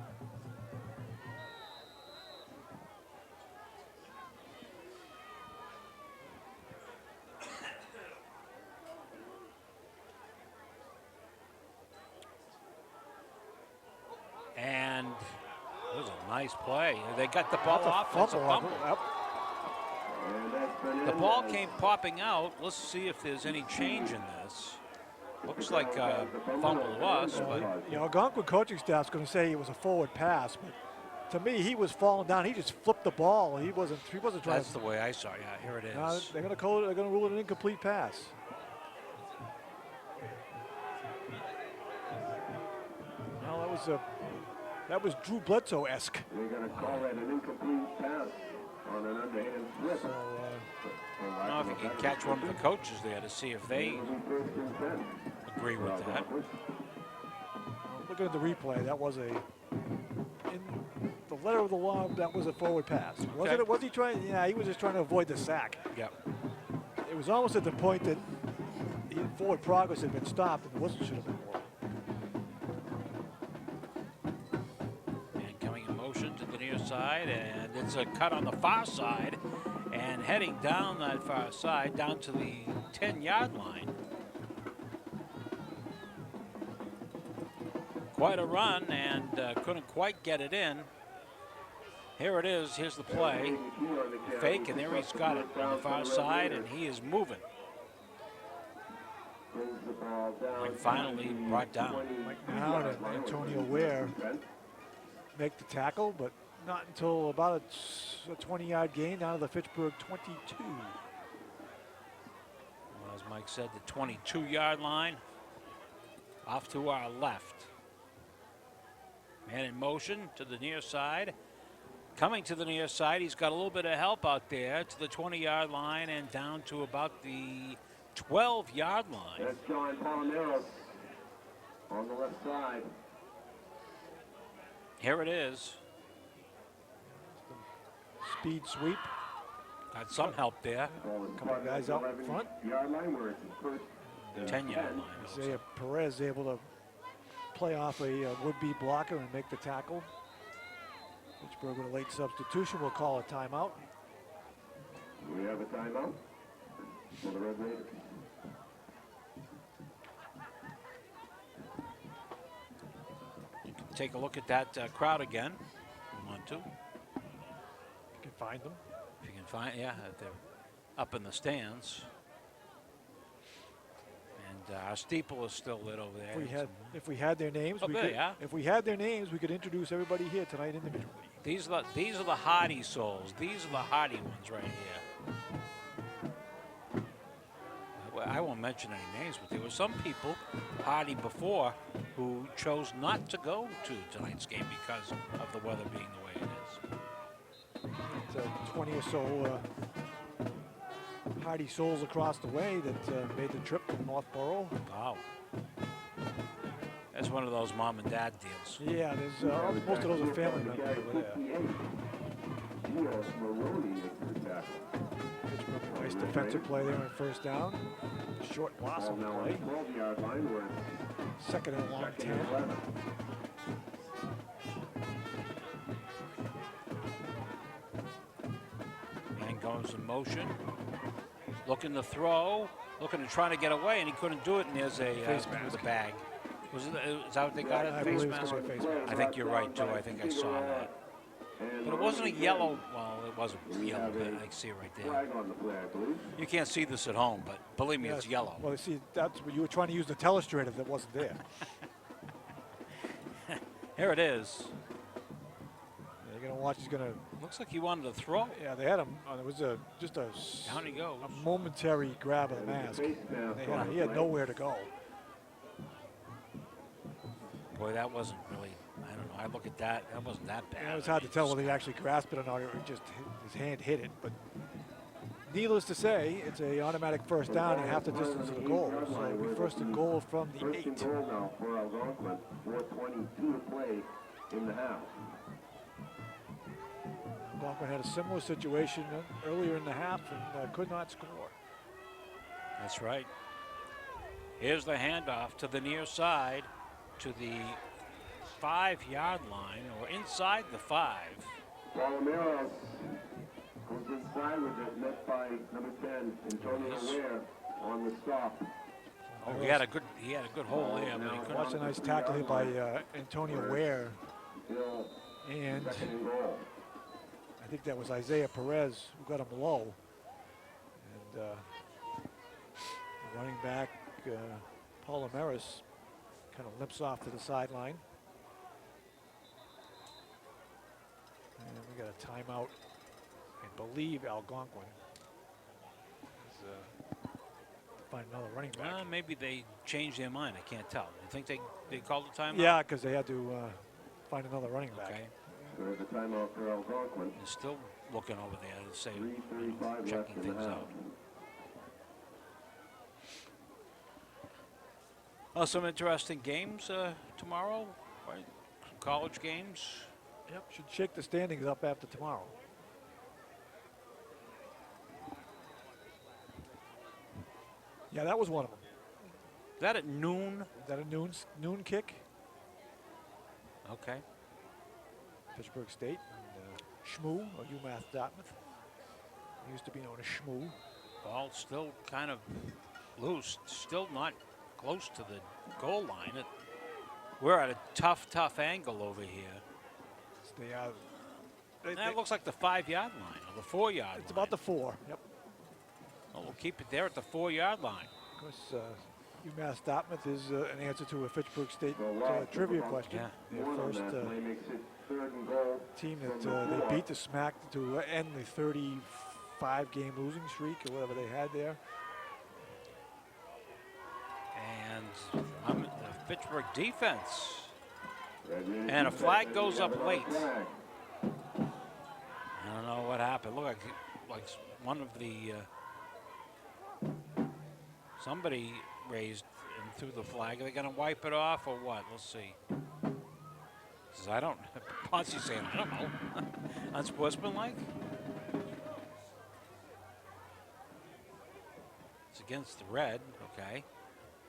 And it was a nice play. They got the ball That's a off. It's a fumble. fumble. Yep. And that's been The in. ball came popping out. Let's see if there's any change in this. Looks like a fumble to us, but You know, Algonquin coaching staff's going to say it was a forward pass, but to me, he was falling down. He just flipped the ball. He wasn't trying that's to. the way I saw it. Yeah, here it is. They're going to call it. They're going to rule it an incomplete pass. No, that was Drew Bledsoe-esque. They're going to call that an incomplete pass on an underhand flip. So I don't know if you can catch one of the coaches there to see if they It'll be first and 10. agree with that. looking at the replay, that was in the letter of the law. That was a forward pass. Okay. Was he trying? Yeah, he was just trying to avoid the sack. Yep. It was almost at the point that forward progress had been stopped, and the whistle should have been blown. And coming in motion to the near side, and it's a cut on the far side, and heading down that far side, down to the 10-yard line. Quite a run, and couldn't quite get it in. Here it is. Here's the play. Fake, and there he's got it on the far side, and he is moving. And finally brought down. Mike Brown and Antonio Ware make the tackle, but not until about a 20-yard gain down to the Fitchburg 22. Well, as Mike said, the 22-yard line off to our left. Man in motion to the near side. Coming to the near side, he's got a little bit of help out there to the 20-yard line and down to about the 12-yard line. That's John Palomares on the left side. Here it is. Speed sweep. Got some help there. Couple of guys out front. Yard line where it's first. 10-yard line. Isaiah Perez able to play off a would-be blocker and make the tackle. Fitchburg with a late substitution will call a timeout. We have a timeout for the Red Raiders. You can take a look at that crowd again. If you want to. You can find them. If you can find, yeah, they're up in the stands. And our steeple is still lit over there. If we had their names, Oh, we there could, you are. if we had their names, we could introduce everybody here tonight individually. These are the hardy souls. These are the hardy ones right here. Well, I won't mention any names, but there were some people hardy before who chose not to go to tonight's game because of the weather being the way it is. It's 20 or so hardy souls across the way that made the trip from Northborough. Wow. That's one of those mom and dad deals. Yeah, there's most of those are family members over there. Dios Maroney makes the tackle. Nice defensive play there on first down. Short Ball blossom now on play. the 12-yard line where it's Second and long 10. 11. Man goes in motion, looking to throw, looking to try to get away, and he couldn't do it. And there's a Face mask. the bag. Is that what they got it? I Face believe it's mask. gonna be a face mask. I think you're right too. I think I saw that. But it wasn't a yellow. Well, it wasn't yellow. But I see it right there. Flag on the play, I believe. You can't see this at home, but believe me, it's yellow. Well, see, that's what you were trying to use the telestrator that wasn't there. Here it is. You're going to watch. He's going to. Looks like he wanted to throw. Yeah, they had him. It was just a Down he goes. a momentary grab of the mask. He had nowhere to go. Boy, that wasn't really. I don't know. I look at that. That wasn't that bad. It was hard to tell whether he actually grasped it or not, or just his hand hit it. But needless to say, it's an automatic first down and half the distance of the goal. So it'll be first and goal from the 8. First and goal now for Algonquin. 4:22 to play in the half. Algonquin had a similar situation earlier in the half and could not score. That's right. Here's the handoff to the near side, to the 5-yard line, or inside the 5. Palomeros goes inside with it, met by number 10, Antonio Ware on the stop. Oh, he had a good hole there. But he Watch a nice tackle here by Antonio Ware. Still And second and goal. I think that was Isaiah Perez who got him low. And running back Paul Amaris kind of limps off to the sideline. And we got a timeout. I believe Algonquin. Find another running back. Maybe they changed their mind. I can't tell. You think they called the timeout? Yeah, because they had to find another running back. Okay. So there's a timeout for Algonquin. They're still looking over there to say, 3:35 left checking in the things half. out. Oh, some interesting games tomorrow, right? Some college games. Yep, should shake the standings up after tomorrow. Yeah, that was one of them. Is that at noon? Is that a noon kick? Okay. Pittsburgh State and Shmoo, or UMass Dartmouth. He used to be known as Shmoo. Ball still kind of loose, still not close to the goal line. We're at a tough angle over here. That looks like the 5-yard line or the 4-yard line. It's about the 4. Yep. Well, we'll keep it there at the 4-yard line. Of course, UMass Dartmouth is an answer to a Fitchburg State trivia question. Yeah. Their first team that they beat the Smack to end the 35-game losing streak or whatever they had there. And the Fitchburg defense. And a flag goes up late. I don't know what happened. Look like one of the somebody raised and threw the flag. Are they going to wipe it off or what? Let's see. Says, I don't. Ponce's saying, I don't know. Unsportsmanlike. It's against the red. Okay.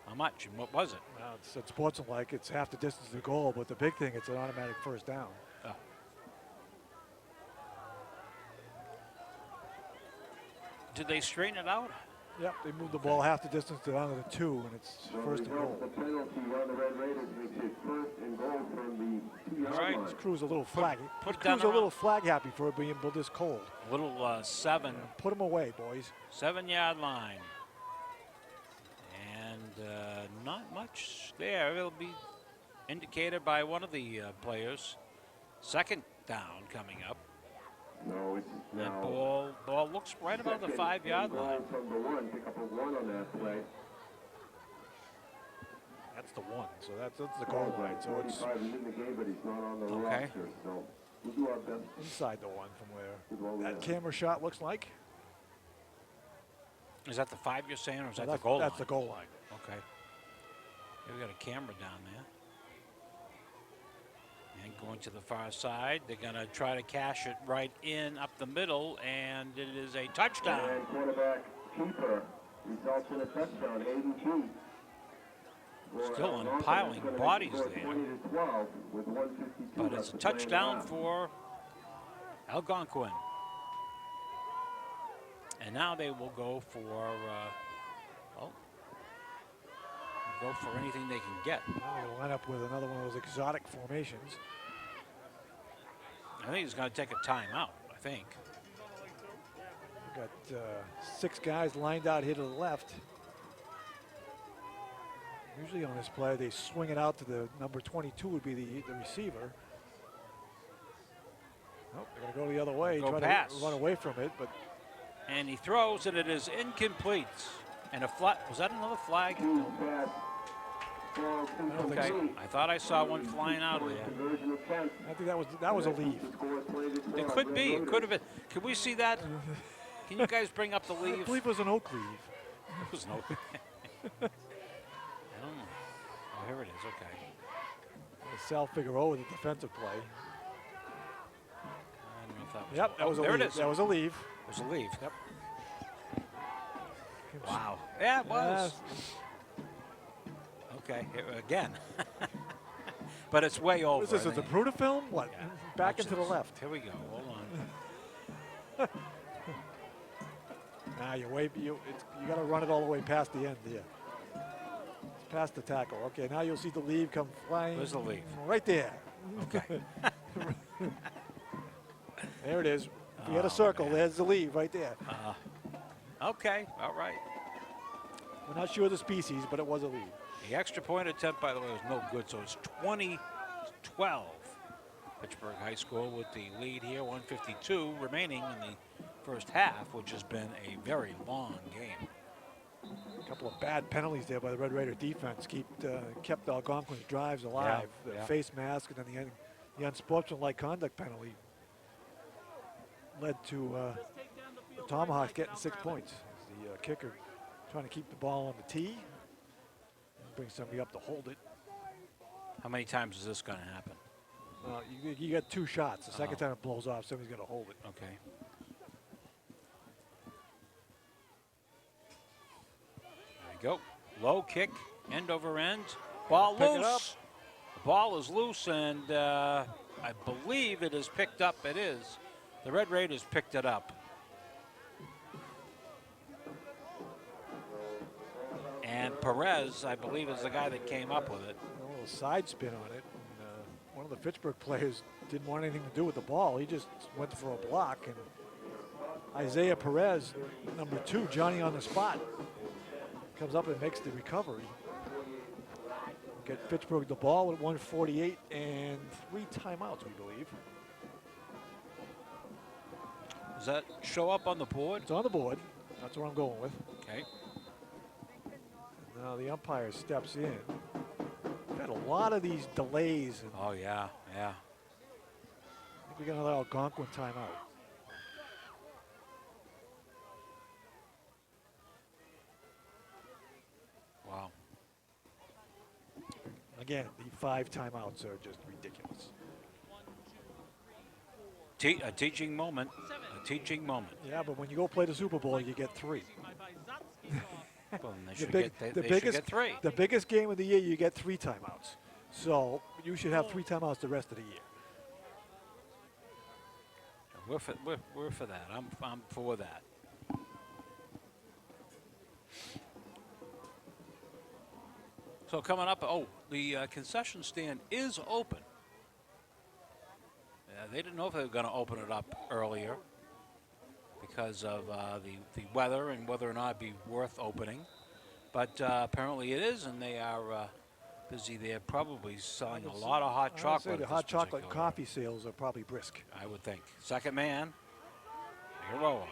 How much and what was it? Well, it's sportsmanlike. It's half the distance to the goal, but the big thing, it's an automatic first down. Oh. Did they straighten it out? Yep, they moved the ball half the distance down to the 2, and it's first and goal. The penalty on the Red Raiders makes it first and goal from the 2-yard All right. line. This crew's a little flag. Put This it down crew's a little around. flag happy for it being this cold. Little 7. Put them away, boys. 7-yard line. And not much there. It'll be indicated by one of the players. Second down coming up. No, it's That now ball looks right about the 5-yard line. goal from the 1, pick up a 1 on that play. That's the 1, so that's the goal line. So it's 45 is in the game, but he's not on the Okay. roster. So we'll do our best. inside the 1 from where Good that camera shot looks like. Is that the 5 you're saying, or is that the That's- goal line? That's the goal line. Okay. Here we got a camera down there. And going to the far side, they're going to try to cash it right in up the middle, and it is a touchdown. And quarterback keeper results in a touchdown, 82. Still Algonquin, unpiling it's gonna bodies score there. 20-12 with 1:52 But left it's a to play in the touchdown half. for Algonquin. And now they will go for, go for anything they can get. Now they're going to line up with another one of those exotic formations. I think he's going to take a timeout, I think. We've got 6 guys lined out here to the left. Usually on this play, they swing it out to the number 22 would be the receiver. Nope, they're going to go the other way. Go Try pass. to run away from it, but And he throws, and it is incomplete. And a flag. Was that another flag? Okay. I thought I saw one flying out of there. I think that was a leave. It could be. It could have been. Can we see that? Can you guys bring up the I leave? believe it was an Oak leave. It was no. I don't know. Oh, here it is. Okay. Sal Figueroa with the defensive play. I don't know if that was. Yep, that was a there leave. it is. That was a leave. It was a leave. Yep. Wow. Yeah, it was. Okay. Again. But it's way over. What is this? Is the Bruta film? What? Yeah. Back Watch into the this. left. Here we go. Hold on. Nah, you got to run it all the way past the end there. It's past the tackle. Okay, now you'll see the leave come flying. Where's the leave? Right there. Okay. There it is. If you had a circle, man. there's the leave right there. Okay. All right. We're not sure of the species, but it was a leave. The extra point attempt, by the way, was no good, so it's 20-12. Pittsburgh High School with the lead here, 152 remaining in the first half, which has been a very long game. A couple of bad penalties there by the Red Raider defense kept Algonquin's drives alive. Yeah, The yeah. face mask and then the unsportsmanlike conduct penalty led to the Tomahawks getting 6 points. The kicker trying to keep the ball on the tee and bring somebody up to hold it. How many times is this going to happen? You got 2 shots. The second time it blows off, somebody's got to hold it. Okay. There you go. Low kick, end over end. Ball Pick it up. loose. The ball is loose, and I believe it is picked up. It is. The Red Raiders picked it up. And Perez, I believe, is the guy that came up with it. A little side spin on it. And, one of the Fitchburg players didn't want anything to do with the ball. He just went for a block. And Isaiah Perez, number 2, Johnny on the spot, comes up and makes the recovery. Get Fitchburg the ball at 1:48 and 3 timeouts, we believe. Does that show up on the board? It's on the board. That's what I'm going with. Okay. Now the umpire steps in. We've had a lot of these delays. And Oh, yeah, yeah. I think we got another Algonquin timeout. Wow. Again, the 5 timeouts are just ridiculous. A teaching moment. A teaching moment. Yeah, but when you go play the Super Bowl, you get 3. Well, then they should get 3. The biggest game of the year, you get 3 timeouts. So you should have 3 timeouts the rest of the year. We're for that. I'm for that. So coming up, the concession stand is open. They didn't know if they were going to open it up earlier because of the weather and whether or not it'd be worth opening. But apparently it is, and they are busy there, probably selling a lot of hot I would chocolate. say the at hot this chocolate particular- coffee sales are probably brisk. I would think. Second man, Figueroa.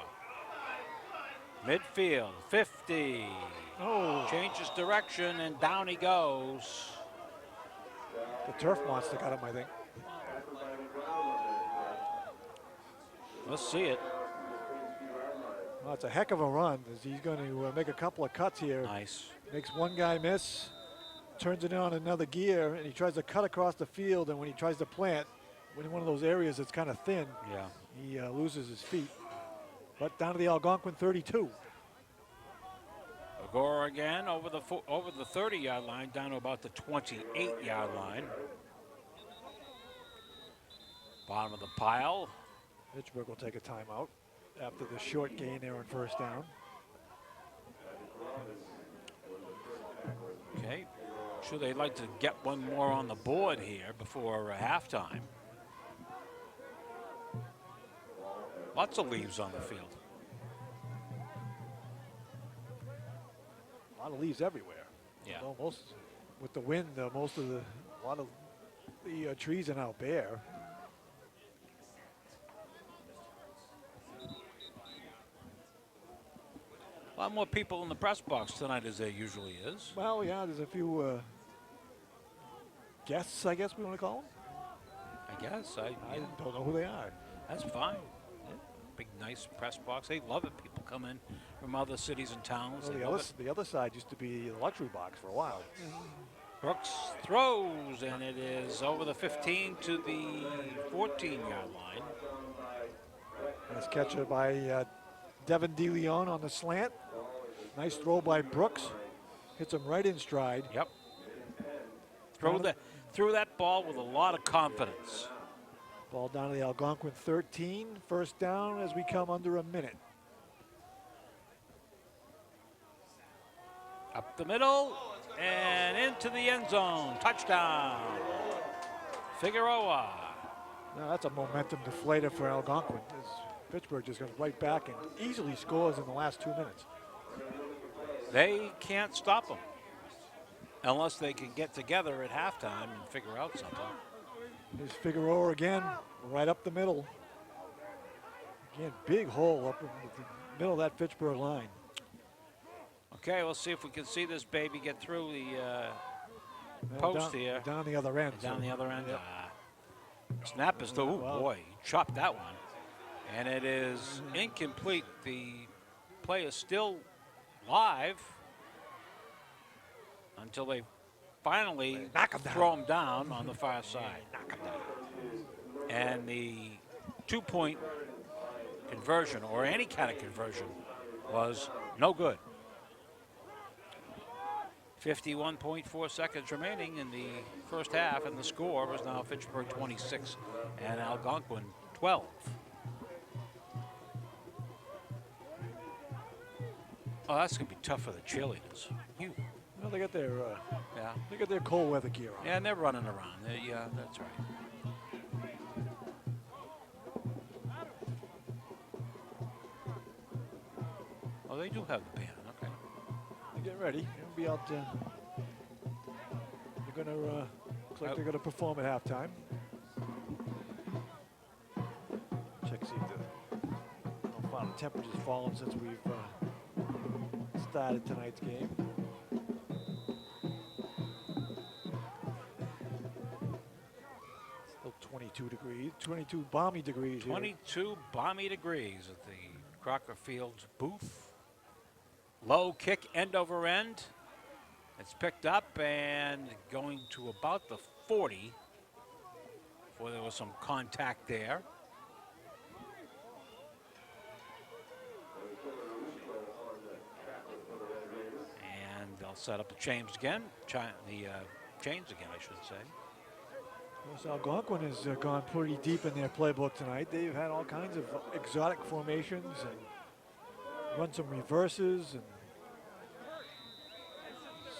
Midfield, 50. Oh, Changes direction, and down he goes. the turf monster got him, I think. Let's see it. Well, it's a heck of a run. As he's going to make a couple of cuts here. Nice. Makes one guy miss, turns it on another gear, and he tries to cut across the field. And when he tries to plant, in one of those areas that's kind of thin, Yeah. he loses his feet. But down to the Algonquin 32. Agora again over the 30-yard line, down to about the 28-yard line. Bottom of the pile. Pittsburgh will take a timeout after the short gain there on first down. Okay. Sure, they'd like to get one more on the board here before halftime. Lots of leaves on the field. A lot of leaves everywhere. Yeah. Well, most with the wind, a lot of the trees are now bare. A lot more people in the press box tonight as there usually is. Well, yeah, there's a few guests, I guess we want to call them. I guess. I don't know who they are. That's fine. Yeah. Big, nice press box. They love it. People come in from other cities and towns. Well, the other side used to be the luxury box for a while. Brooks throws, and it is over the 15 to the 14-yard line. Nice catcher by Devin DeLeon on the slant. Nice throw by Brooks. Hits him right in stride. Yep. Threw that ball with a lot of confidence. Ball down to the Algonquin 13. First down as we come under a minute. Up the middle and into the end zone. Touchdown. Figueroa. Now that's a momentum deflator for Algonquin. As Pittsburgh just goes right back and easily scores in the last 2 minutes. They can't stop them unless they can get together at halftime and figure out something. There's Figueroa again, right up the middle. Again, big hole up in the middle of that Fitchburg line. Okay, we'll see if we can see this baby get through the post here. Down the other end. Down the other end. Yep. Snap is still, boy, he chopped that one. And it is incomplete. The play is still live until they finally throw him down on the far side. And the 2-point conversion, or any kind of conversion, was no good. 51.4 seconds remaining in the first half, and the score was now Fitchburg 26 and Algonquin 12. Oh, that's gonna be tough for the cheerleaders. Well, they got their cold weather gear on. Yeah, and they're running around. Yeah, that's right. Oh, they do have the band. Okay. They get ready. They'll be out. They're gonna looks like they're gonna perform at halftime. Check see if the temperature's fallen since we've started tonight's game. Still 22 degrees, 22 balmy degrees 22 here. balmy degrees at the Crocker Field booth. Low kick, end over end. It's picked up and going to about the 40 before there was some contact there. And they'll set up the chains again. Chains again, I should say. Well, Algonquin has gone pretty deep in their playbook tonight. They've had all kinds of exotic formations and run some reverses, and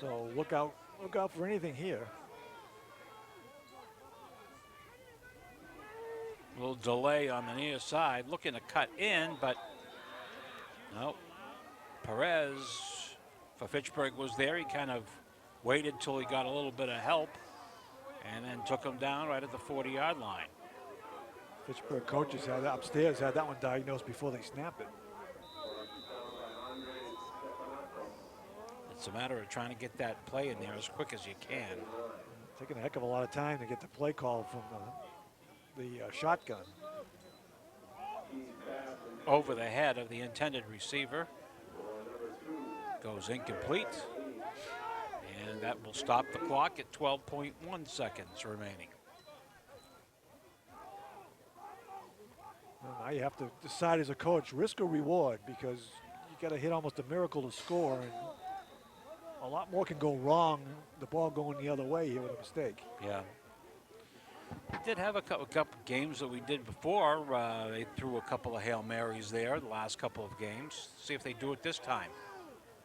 so look out for anything here. A little delay on the near side, looking to cut in, but no. Perez for Fitchburg was there. He kind of waited till he got a little bit of help and then took him down right at the 40-yard line. Fitchburg coaches had upstairs had that one diagnosed before they snapped it. It's a matter of trying to get that play in there as quick as you can. Taking a heck of a lot of time to get the play call from the shotgun. Over the head of the intended receiver. Goes incomplete. And that will stop the clock at 12.1 seconds remaining. Well, now you have to decide as a coach, risk or reward, because you got to hit almost a miracle to score, and a lot more can go wrong, the ball going the other way here with a mistake. Yeah. We did have a couple games that we did before. They threw a couple of Hail Marys there the last couple of games. See if they do it this time.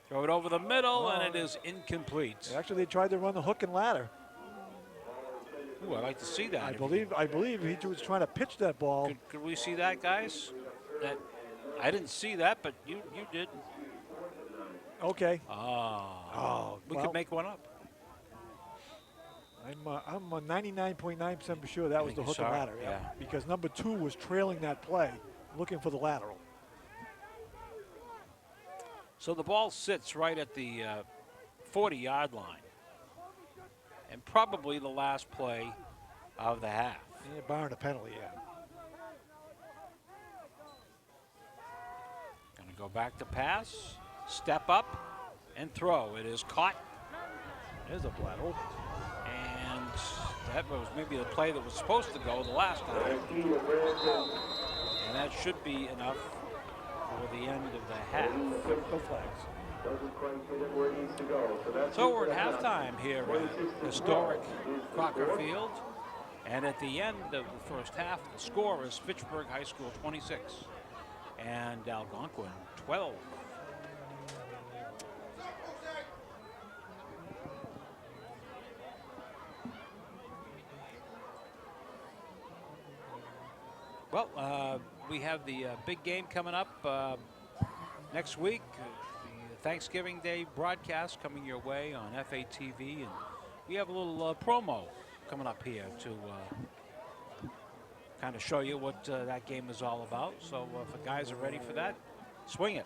Throw it over the middle, and it is incomplete. Actually, they tried to run the hook and ladder. Ooh, I'd like to see that. I believe he was trying to pitch that ball. Could we see that, guys? I didn't see that, but you did. Okay. We could make one up. I'm 99.9% sure that was the hook and ladder. Yeah. Because number 2 was trailing that play, looking for the lateral. So the ball sits right at the 40-yard line. And probably the last play of the half. Yeah, barring a penalty, yeah. Going to go back to pass, step up, and throw. It is caught. There's a blattle. And that was maybe the play that was supposed to go the last time. And that should be enough for the end of the half. No flags. Doesn't quite hit it where it needs to go. So we're at halftime here at historic Crocker Field. And at the end of the first half, the score is Fitchburg High School 26 and Algonquin 12. Well, we have the big game coming up next week. The Thanksgiving Day broadcast coming your way on FATV, and we have a little promo coming up here to kind of show you what that game is all about. So if the guys are ready for that, swing it.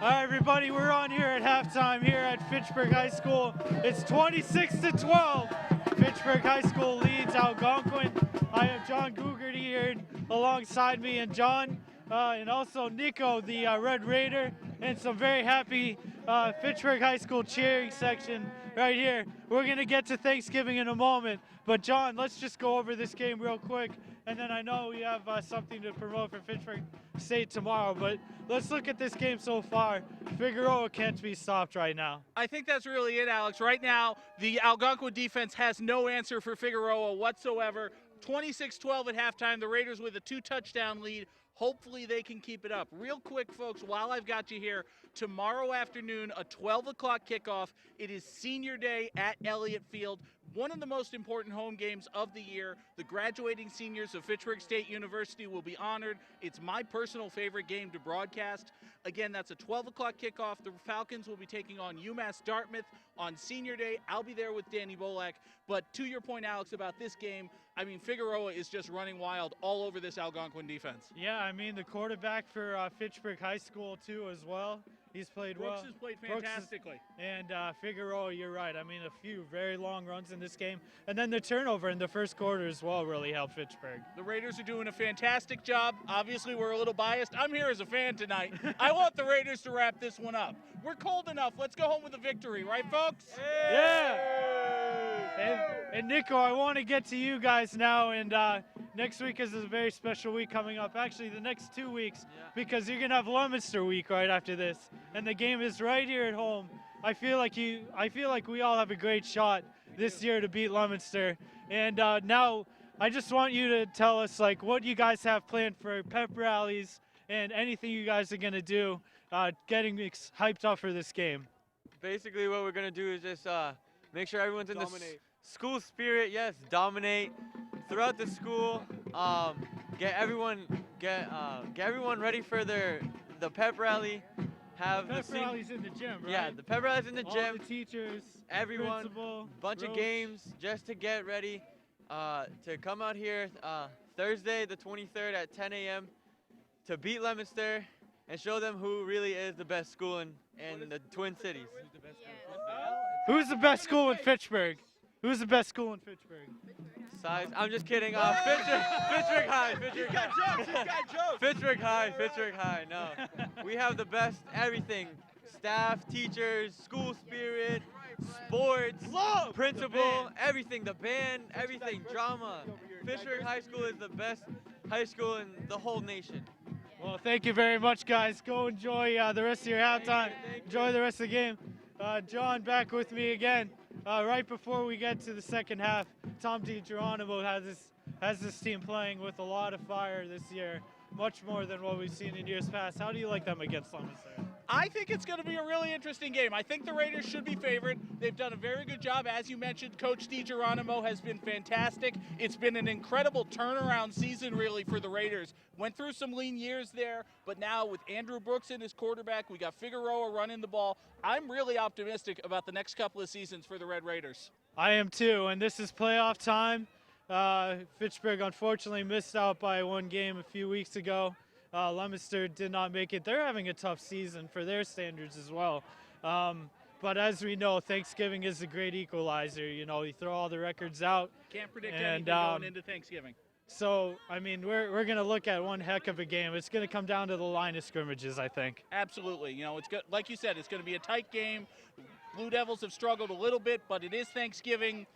All right, everybody, we're on here at halftime here at Fitchburg High School. It's 26-12. Fitchburg High School leads Algonquin. I have John Gugerty here alongside me, and John, and also Nico, the Red Raider, and some very happy Fitchburg High School cheering section right here. We're going to get to Thanksgiving in a moment, but John, let's just go over this game real quick, and then I know we have something to promote for Fitchburg State tomorrow, but let's look at this game so far. Figueroa can't be stopped right now. I think that's really it, Alex. Right now, the Algonquin defense has no answer for Figueroa whatsoever. 26-12 at halftime. The Raiders with a 2-touchdown lead. Hopefully they can keep it up. Real quick, folks, while I've got you here, tomorrow afternoon, a 12 o'clock kickoff. It is senior day at Elliott Field. One of the most important home games of the year. The graduating seniors of Fitchburg State University will be honored. It's my personal favorite game to broadcast. Again, that's a 12 o'clock kickoff. The Falcons will be taking on UMass Dartmouth on senior day. I'll be there with Danny Bolak. But to your point, Alex, about this game, I mean, Figueroa is just running wild all over this Algonquin defense. Yeah, I mean, the quarterback for Fitchburg High School, too, as well. He's played Brooks well. has played fantastically. And Figueroa, you're right. I mean, a few very long runs in this game. And then the turnover in the first quarter as well really helped Fitchburg. The Raiders are doing a fantastic job. Obviously, we're a little biased. I'm here as a fan tonight. I want the Raiders to wrap this one up. We're cold enough. Let's go home with a victory, right, folks? Yeah. And Nico, I want to get to you guys now. And next week is a very special week coming up. Actually, the next 2 weeks, because you're going to have Leominster week right after this. And the game is right here at home. I feel like we all have a great shot this year to beat Leominster. And now I just want you to tell us like what you guys have planned for pep rallies and anything you guys are going to do getting hyped up for this game. Basically what we're going to do is just make sure everyone's in the school spirit. Yes, dominate throughout the school. Get everyone ready for the pep rally. Have Pep rallies in the gym, right? Yeah, the pep rallies in the All gym. the teachers, Everyone, principal, bunch of games just to get ready to come out here Thursday the 23rd at 10 a.m. to beat Leominster and show them who really is the best school in the Twin Cities. Who's the best school in Fitchburg? Who's the best school in Fitchburg? Size? I'm just kidding. Fitchburg High. Fitchburg High. He's got jokes. Fitchburg High. Fitchburg High. No, we have the best everything. Staff, teachers, school spirit, sports, principal, everything. The band, everything. Drama. Fitchburg High School is the best high school in the whole nation. Well, thank you very much, guys. Go enjoy the rest of your halftime. Enjoy the rest of the game. John, back with me again. Right before we get to the second half, Tom DiGeronimo has this team playing with a lot of fire this year, much more than what we've seen in years past. How do you like them against Leominster? I think it's going to be a really interesting game. I think the Raiders should be favored. They've done a very good job. As you mentioned, Coach DiGeronimo has been fantastic. It's been an incredible turnaround season, really, for the Raiders. Went through some lean years there, but now with Andrew Brooks in his quarterback, we got Figueroa running the ball. I'm really optimistic about the next couple of seasons for the Red Raiders. I am too, and this is playoff time. Fitchburg unfortunately missed out by one game a few weeks ago. Leominster did not make it. They're having a tough season for their standards as well. But as we know, Thanksgiving is a great equalizer. You know, you throw all the records out. Can't predict anything going into Thanksgiving. So, I mean, we're going to look at one heck of a game. It's going to come down to the line of scrimmages, I think. Absolutely. You know, it's good. Like you said, it's going to be a tight game. Blue Devils have struggled a little bit, but it is Thanksgiving.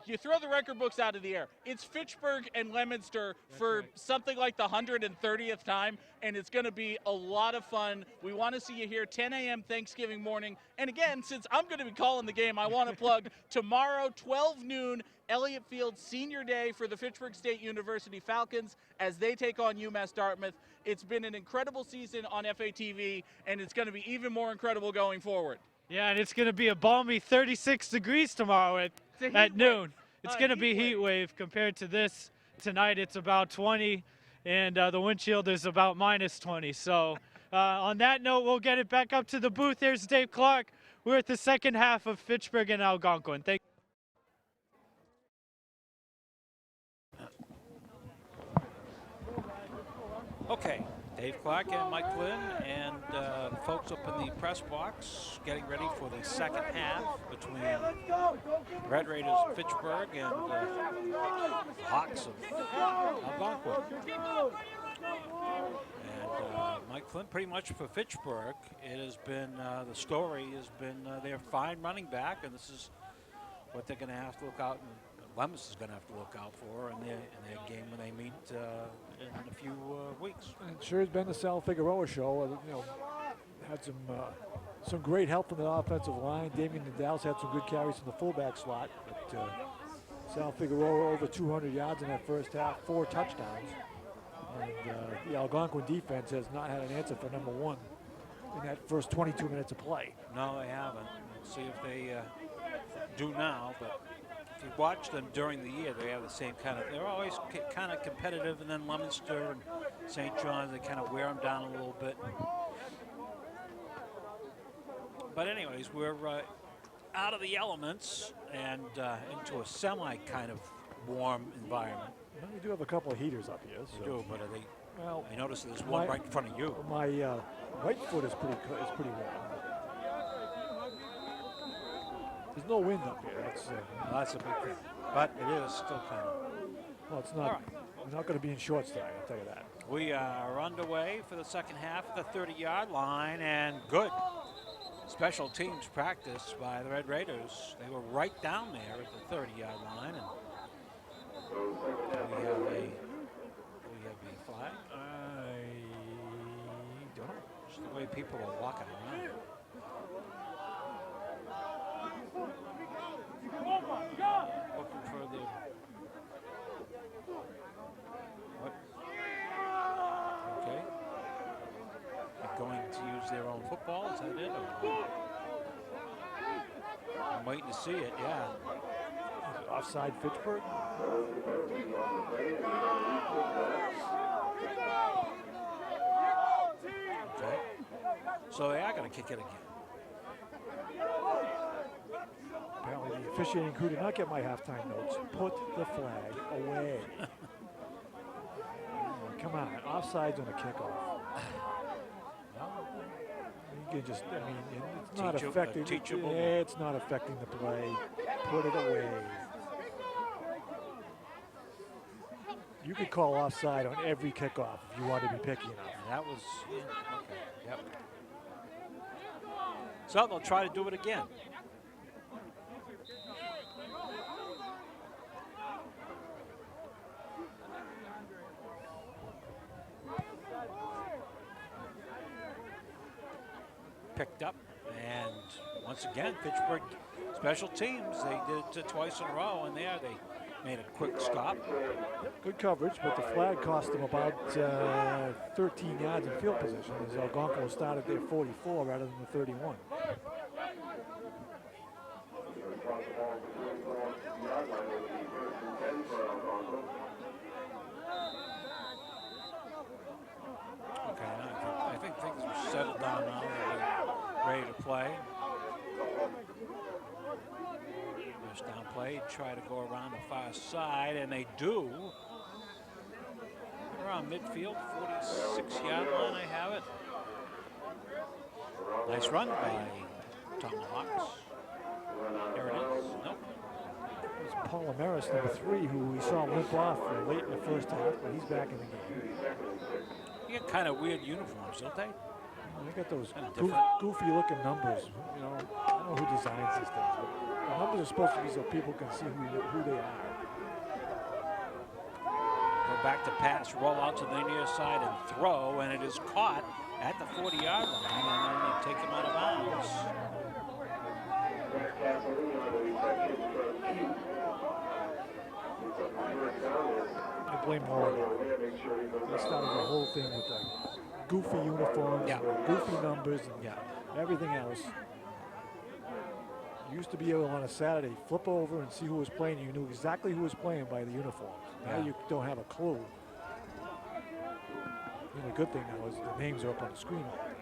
You throw the record books out of the air. It's Fitchburg and Leominster for something like the 130th time, and it's going to be a lot of fun. We want to see you here 10 a.m. Thanksgiving morning. And again, since I'm going to be calling the game, I want to plug tomorrow, 12 noon, Elliott Field Senior Day for the Fitchburg State University Falcons as they take on UMass Dartmouth. It's been an incredible season on FATV, and it's going to be even more incredible going forward. Yeah, and it's going to be a balmy 36 degrees tomorrow at noon. It's going to be heat wave compared to this. Tonight it's about 20, and the wind chill is about minus 20. So on that note, we'll get it back up to the booth. Here's Dave Clark. We're at the second half of Fitchburg and Algonquin. Thank Okay, Dave Clark and Mike Flynn and folks up in the press box getting ready for the second half between Red Raiders of Fitchburg and Hawks of Algonquin. And Mike Flynn, pretty much for Fitchburg, it has been, the story has been their fine running back, and this is what they're going to have to look out, and Lemus is going to have to look out for in their game when they meet in a few weeks. It sure has been the Sal Figueroa show. You know, had some great help from the offensive line. Damian Nadal's had some good carries from the fullback slot. But Sal Figueroa over 200 yards in that first half, 4 touchdowns. And the Algonquin defense has not had an answer for number 1 in that first 22 minutes of play. No, they haven't. We'll see if they do now, but if you watch them during the year, they have the same kind of, they're always kind of competitive, and then Leominster and St. John's, they kind of wear them down a little bit. But anyways, we're out of the elements and into a semi kind of warm environment. Well, we do have a couple of heaters up here. We do, but are they, well, I noticed there's one right in front of you. My right foot is pretty warm. There's no wind up here. That's a big thing, but it is still kind of. Well, it's not. All right. We're not going to be in shorts tonight, I'll tell you that. We are underway for the second half of the 30-yard line, and good special teams practice by the Red Raiders. They were right down there at the 30-yard line, and we have a flag. I don't know. Just the way people are walking around. Looking for the what? Okay. They're going to use their own football. Is that it? Or? I'm waiting to see it. Yeah. Is it offside Fitchburg? Okay. So they are going to kick it again. Apparently the officiating crew did not get my halftime notes. Put the flag away. Come on, offsides on a kickoff. You can just, I mean, it's not affecting. It's not affecting the play. Put it away. You could call offside on every kickoff if you want to be picky enough. That was, yeah, okay, yep. So they'll try to do it again. Picked up, and once again, Fitchburg special teams, they did it twice in a row, and there they made a quick stop. Yep, good coverage, but the flag cost them about 13 yards in field position as Algonquin started their 44 rather than the 31. Okay, I think things are settled down now. They're ready to play. First down play, try to go around the far side, and they do. Around midfield, 46-yard line, I have it. Nice run by Tom Hawks. There it is. Nope. It was Palomares, number 3, who we saw limp off late in the first half, but he's back in the game. You get kind of weird uniforms, don't they? They got those Kinda goofy-looking numbers. You know, I don't know who designs these things, but the numbers are supposed to be so people can see who they are. Go back to pass, roll out to the near side and throw, and it is caught at the 40-yard line, and then they take him out of bounds. I blame Oregon. They started the whole thing with the goofy uniforms, Yeah. and goofy numbers, and Yeah. everything else. You used to be able on a Saturday flip over and see who was playing. You knew exactly who was playing by the uniforms. Now Yeah. you don't have a clue. The only good thing now is the names are up on the screen all the time.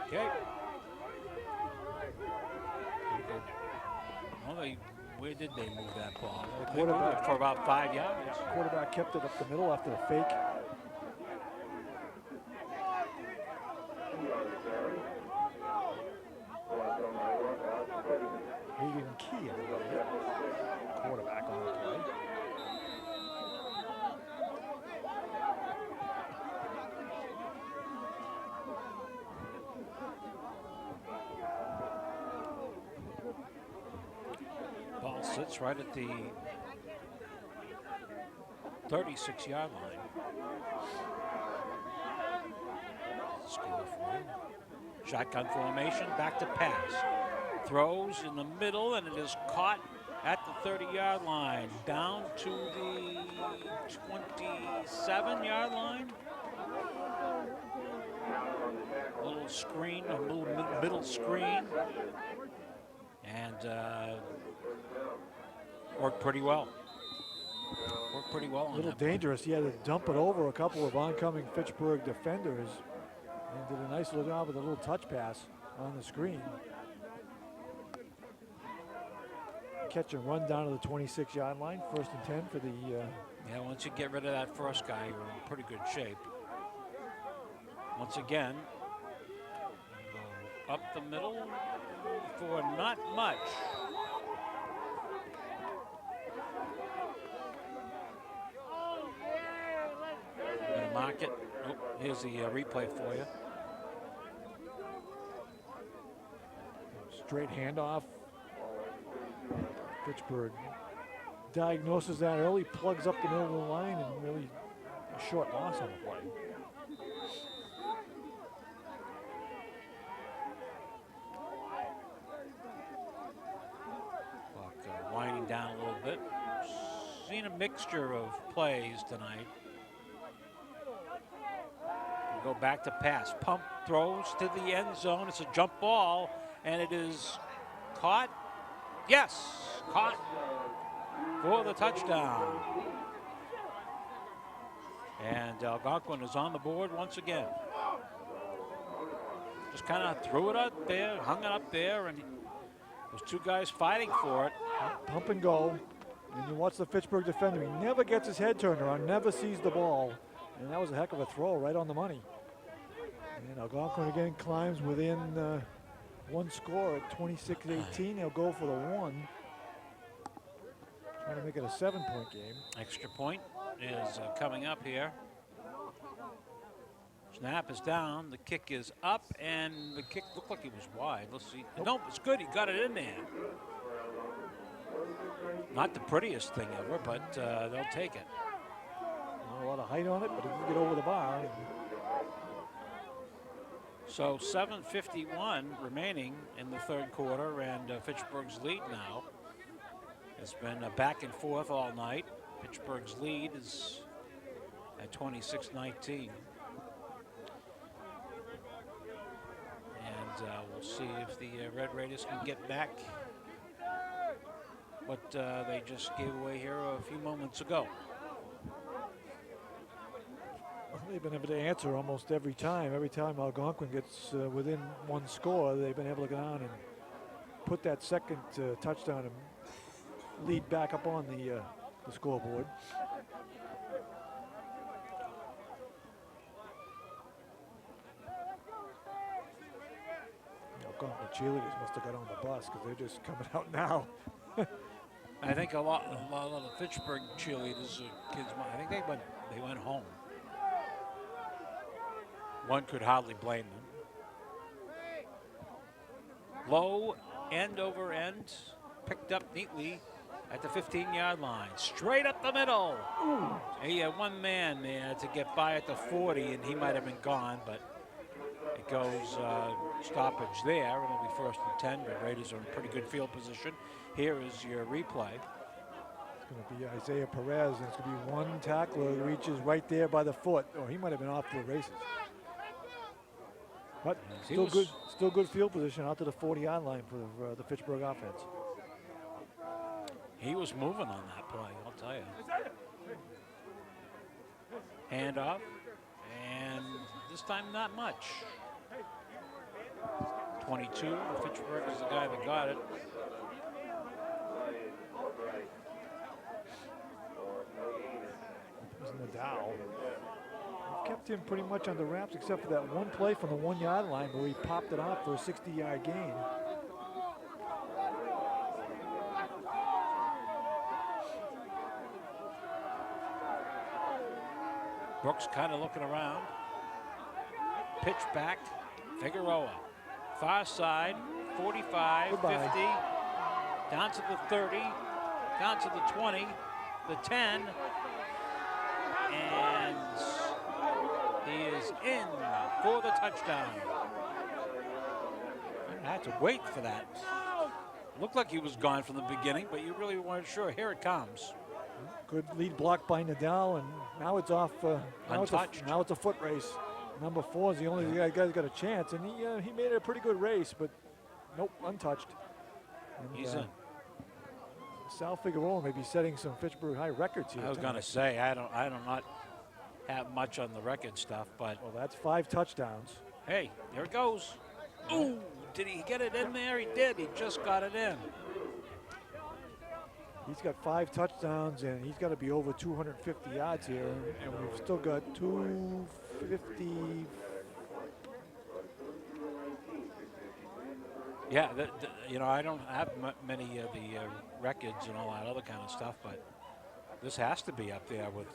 Okay. Well, Where did they move that ball? They moved quarterback- it for about 5 yards. Quarterback kept it up the middle after the fake. Hayden Key, everybody. Quarterback on the play. Ball sits right at the 36-yard line. Score for him. Shotgun formation, back to pass. Throws in the middle, and it is caught at the 30-yard line, down to the 27-yard line. A little screen, a little middle screen, and worked pretty well. Worked pretty well on A little that play. dangerous. He had to dump it over a couple of oncoming Fitchburg defenders and did a nice little job with a little touch pass on the screen. Catch and run down to the 26-yard line, 1st and 10 for the Yeah, once you get rid of that first guy, you're in pretty good shape. Once again, go up the middle for not much. Gonna mark it. Oh, here's the replay for you. straight handoff. Fitchburg diagnoses that early, plugs up the middle of the line, and really a short loss on the play. Clock winding down a little bit. Seen a mixture of plays tonight. Go back to pass. Pump throws to the end zone. It's a jump ball, and it is caught. Yes, caught for the touchdown. And Algonquin is on the board once again. Just kind of threw it out there, hung it up there, and those two guys fighting for it. Pump and go. And you watch the Fitchburg defender. He never gets his head turned around, never sees the ball. And that was a heck of a throw right on the money. And Algonquin again climbs within one score at 26-18. He'll go for the one. Trying to make it a 7-point game. Extra point is coming up here. Snap is down, the kick is up, and the kick looked like it was wide. Let's see. Nope, it's good, he got it in there. Not the prettiest thing ever, but they'll take it. Not a lot of height on it, but it can get over the bar. So 7:51 remaining in the third quarter, and Fitchburg's lead now. It's been back and forth all night. Fitchburg's lead is at 26-19. And we'll see if the Red Raiders can get back what they just gave away here a few moments ago. They've been able to answer almost every time. Every time Algonquin gets within one score, they've been able to go down and put that second touchdown and lead back up on the scoreboard. Algonquin cheerleaders must have got on the bus because they're just coming out now. I think a lot of the Fitchburg cheerleaders, kids, I think they went home. One could hardly blame them. Low, end over end, picked up neatly at the 15-yard line. Straight up the middle. He had one man there to get by at the 40, and he might have been gone, but it goes stoppage there. It'll be 1st and 10. The Raiders are in pretty good field position. Here is your replay. It's going to be Isaiah Perez, and it's going to be one tackler who reaches right there by the foot, or he might have been off to the races. But still good field position out to the 40-yard line for the Fitchburg offense. He was moving on that play, I'll tell you. Hand off, and this time not much. 22, Fitchburg is the guy that got it. Nadal. We've kept him pretty much under wraps except for that one play from the 1 yard line where he popped it off for a 60-yard gain. Brooks kind of looking around. Pitch back. Figueroa. Far side. 45, Goodbye. 50. Down to the 30. Down to the 20. The 10. And he is in for the touchdown. I had to wait for that. Looked like he was gone from the beginning, but you really weren't sure. Here it comes. Good lead block by Nadal, and now it's off. Untouched. Now it's a foot race. Number 4 is the only guy who's got a chance, and he made it a pretty good race, but nope, untouched. And, He's in. Sal Figueroa may be setting some Fitchburg High records here. I was going to say I do not have much on the record stuff, but Well, that's 5 touchdowns. hey, there it goes. Ooh, did he get it in there? He did. He just got it in. He's got 5 touchdowns, and he's got to be over 250 yards here, and we've still got 250. Yeah, I don't have many of the records and all that other kind of stuff, but this has to be up there with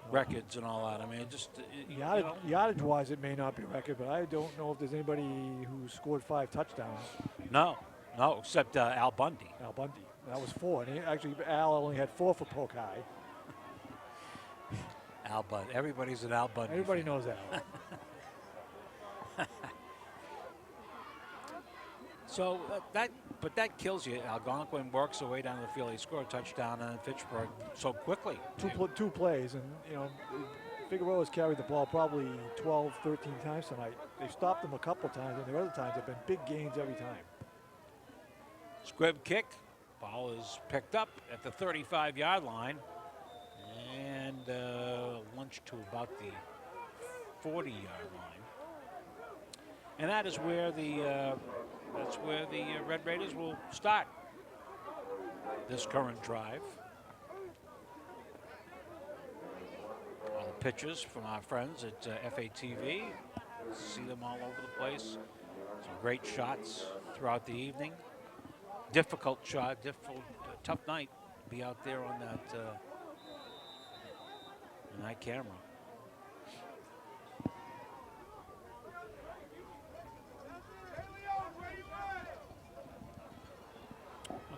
records and all that. I mean, it just Yardage-wise, it may not be a record, but I don't know if there's anybody who scored 5 touchdowns. no, except Al Bundy. Al Bundy. That was 4. And actually, Al only had 4 for Polk High. Al Bundy. Everybody's an Al Bundy. Everybody fan. knows Al. So that kills you. Algonquin works their way down the field. He scored a touchdown on Fitchburg so quickly. Two plays, and Figueroa's carried the ball probably 12, 13 times tonight. They've stopped him a couple times, and the other times have been big gains every time. Squib kick. Ball is picked up at the 35-yard line and launched to about the 40-yard line. And that is where the Red Raiders will start this current drive. All the pictures from our friends at FATV. See them all over the place. Some great shots throughout the evening. Difficult shot, tough night to be out there on that camera.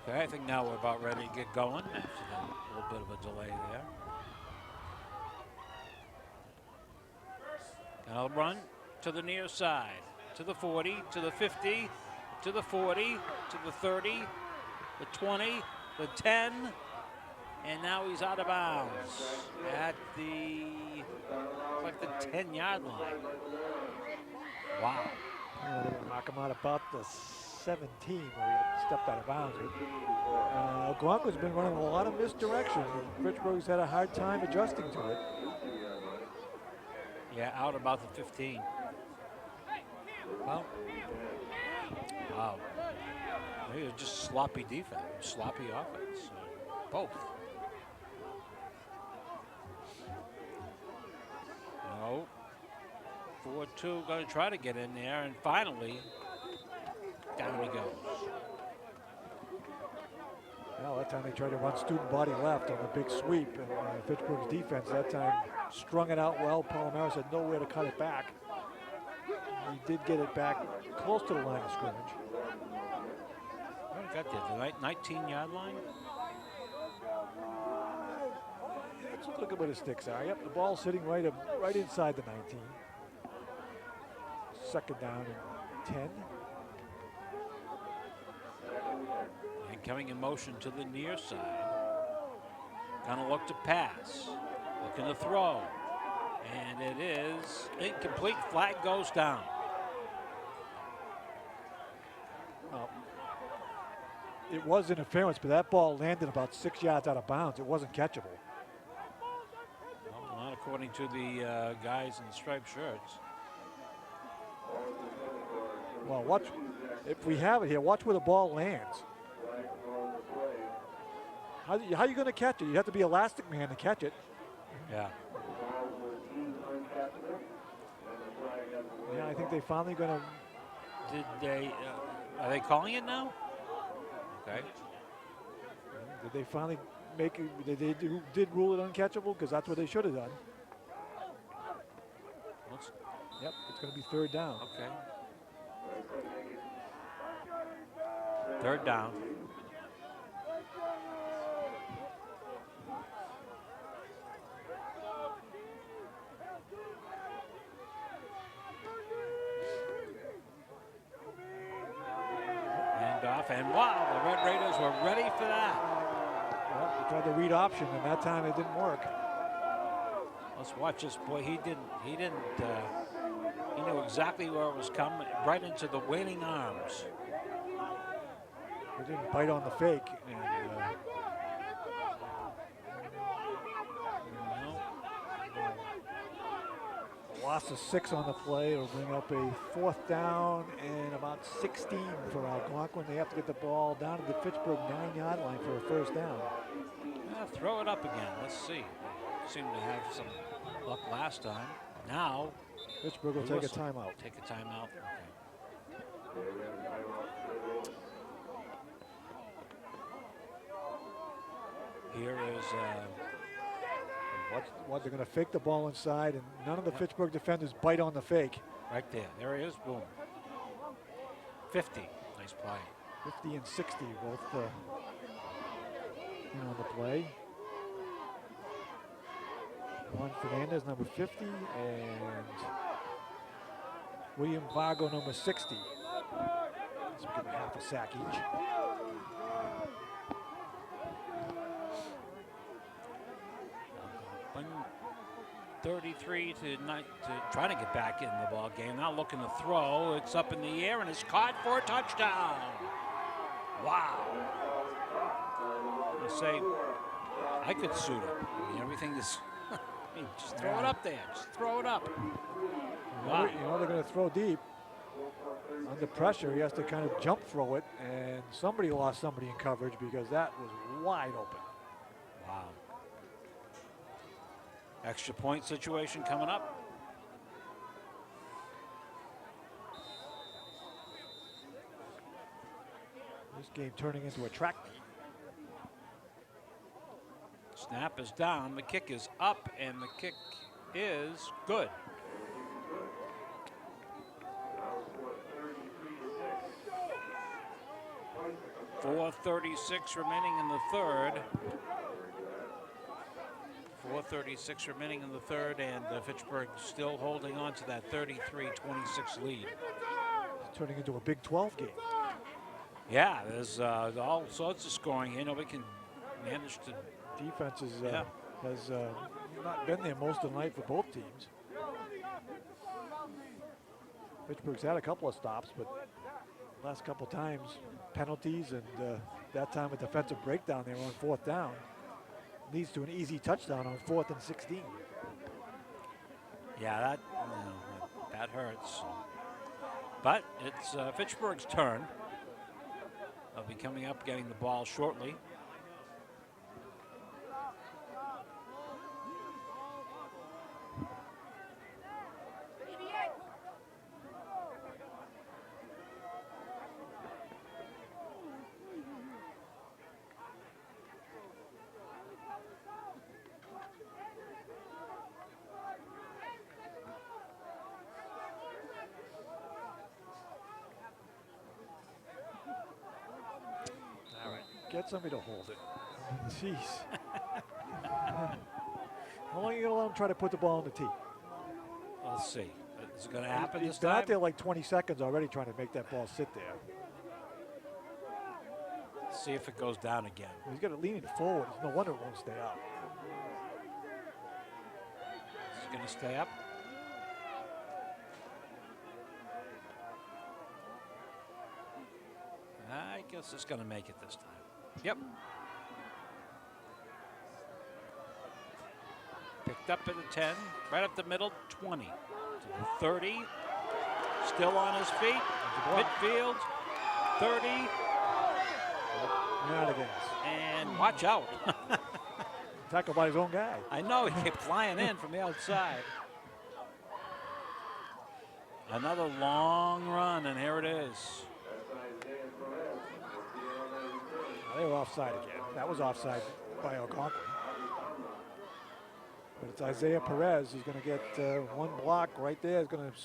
Okay, I think now we're about ready to get going after a little bit of a delay there. I'll run to the near side, to the 40, to the 50, to the 40, to the 30, the 20, the 10, and now he's out of bounds at the 10-yard line. Wow. Knock him out about the 17 where he stepped out of bounds. Algonquin's been running a lot of misdirection. Fitchburg's had a hard time adjusting to it. Yeah, out about the 15. Well, wow. Maybe it's just sloppy defense, sloppy offense. Both. No. 4-2, going to try to get in there, and finally, down he goes. Well, that time they tried to run student body left on the big sweep, and Fitchburg's defense that time strung it out well. Palomares had nowhere to cut it back. He did get it back close to the line of scrimmage. What got there? The 19-yard line? Let's look at where the sticks are. Yep, the ball's sitting right inside the 19. Second down and 10. And coming in motion to the near side. Gonna look to pass. Looking to throw. And it is incomplete. Flag goes down. Well, it was interference, but that ball landed about 6 yards out of bounds. It wasn't catchable. Well, not according to the guys in the striped shirts. Well, watch. If we have it here, watch where the ball lands. How are you going to catch it? You have to be elastic man to catch it. Yeah. Yeah, I think they finally going to. Did they? Are they calling it now? Okay. Did they finally make it? Did rule it uncatchable? Because that's what they should have done. Yep, it's going to be third down. Okay. Third down. Hand off, and wow, the Red Raiders were ready for that. Well, they tried the read option, and that time it didn't work. Let's watch this boy. He knew exactly where it was coming, right into the waiting arms. They didn't bite on the fake. And, loss of 6 on the play will bring up a 4th down and about 16 for Algonquin. They have to get the ball down to the Fitchburg 9-yard line for a first down. Throw it up again. Let's see. Seemed to have some luck last time. Now, Fitchburg will take a timeout. Take a timeout. Okay. Here is what they're going to fake the ball inside, and none of the Fitchburg defenders bite on the fake. right there. There he is. Boom. 50. Nice play. 50 and 60 both on the play. Juan Fernandez, number 50, and William Vargo, number 60. So we give them half a sack each. 33 to trying to get back in the ball game. Now looking to throw. It's up in the air and it's caught for a touchdown. Wow. I say, I could suit up. I mean, everything is. Just throw it up there. Just throw it up. Wow. You know they're going to throw deep. Under pressure, he has to kind of jump throw it, and somebody lost somebody in coverage because that was wide open. Wow. Extra point situation coming up. This game turning into a track meet. Snap is down, the kick is up, and the kick is good. .436 remaining in the third. 4:36 remaining in the third, and Fitchburg still holding on to that 33-26 lead. It's turning into a Big 12 game. Yeah, there's all sorts of scoring here. Nobody can manage to. Defense has not been there most of the night for both teams. Fitchburg's had a couple of stops, but last couple times penalties, and that time a defensive breakdown there on 4th down. Leads to an easy touchdown on 4th and 16. Yeah, that hurts. But it's Fitchburg's turn. They'll be coming up, getting the ball shortly. Get somebody to hold it. Jeez. How long are you going to let him try to put the ball on the tee? Let's see. Is it going to happen He's this been time? out there like 20 seconds already trying to make that ball sit there. See if it goes down again. He's got it leaning forward. No wonder it won't stay up. Is it going to stay up? I guess it's going to make it this time. Yep. Picked up at the 10, right up the middle, 20 to the 30. Still on his feet. Midfield, 30. Ran out of gas. And watch out. Tackled by his own guy. I know, he kept flying in from the outside. Another long run, and here it is. They were offside again. That was offside by Algonquin. But it's Isaiah Perez. He's going to get one block right there. He's going to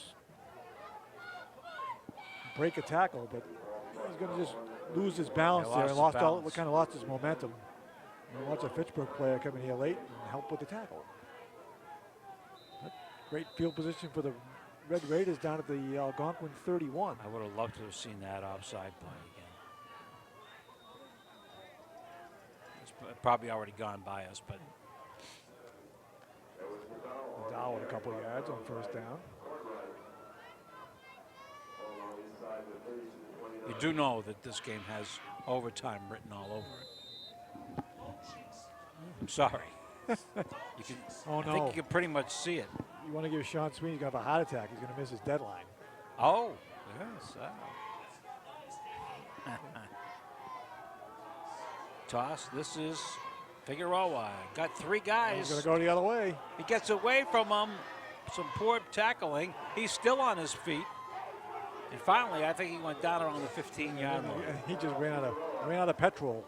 break a tackle, but he's going to just lose his balance there and kind of lost his momentum. And watch a Fitchburg player come in here late and help with the tackle. But great field position for the Red Raiders down at the Algonquin 31. I would have loved to have seen that offside play again. It's probably already gone by us, but Dow with a couple of yards on first down. you do know that this game has overtime written all over it. I'm sorry. You can, Oh, I think no. you can pretty much see it. You want to give Sean Sweeney, he's going to have a heart attack. He's going to miss his deadline. Oh, yes. Toss. This is Figueroa. Got three guys. He's going to go the other way. He gets away from him. Some poor tackling. He's still on his feet. And finally, I think he went down around the 15-yard line. And he just ran out of petrol.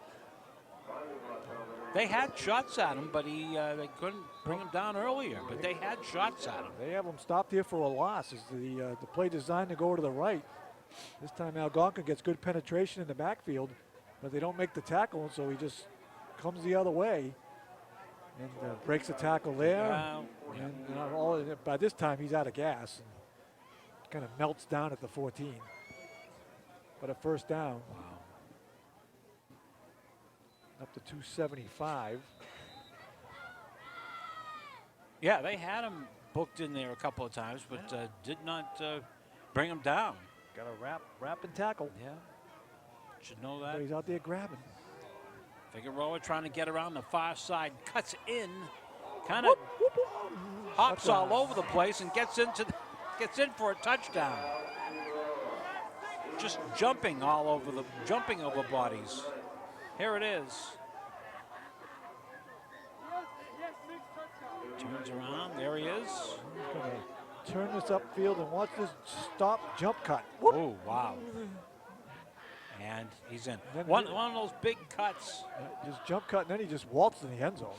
They had shots at him, but they couldn't bring him down earlier. But they had shots at him. They have him stopped here for a loss. Is the play designed to go to the right. This time Algonquin gets good penetration in the backfield, but they don't make the tackle, so he just comes the other way and breaks a tackle there. And by this time he's out of gas and kind of melts down at the 14. But a first down. Wow. Up to 275. Yeah, they had him booked in there a couple of times, but did not bring him down. Got a wrap and tackle. Yeah, should know that. But he's out there grabbing. Figueroa trying to get around the far side, cuts in, kind of hops all over the place and gets in for a touchdown. Just jumping over bodies. Here it is. Turns around, there he is. He's going to turn this upfield and watch this stop jump cut. Oh, wow. And he's in. One of those big cuts. Just jump cut, and then he just waltzed in the end zone.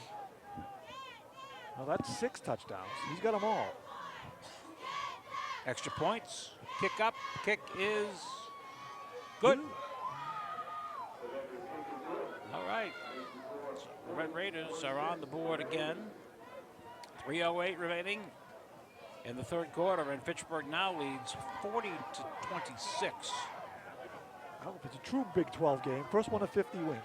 Well, that's 6 touchdowns. He's got them all. Extra points. Kick up. Kick is good. All right. So the Red Raiders are on the board again. 3:08 remaining in the third quarter, and Fitchburg now leads 40-26. Well, if it's a true Big 12 game, first one of 50 wins.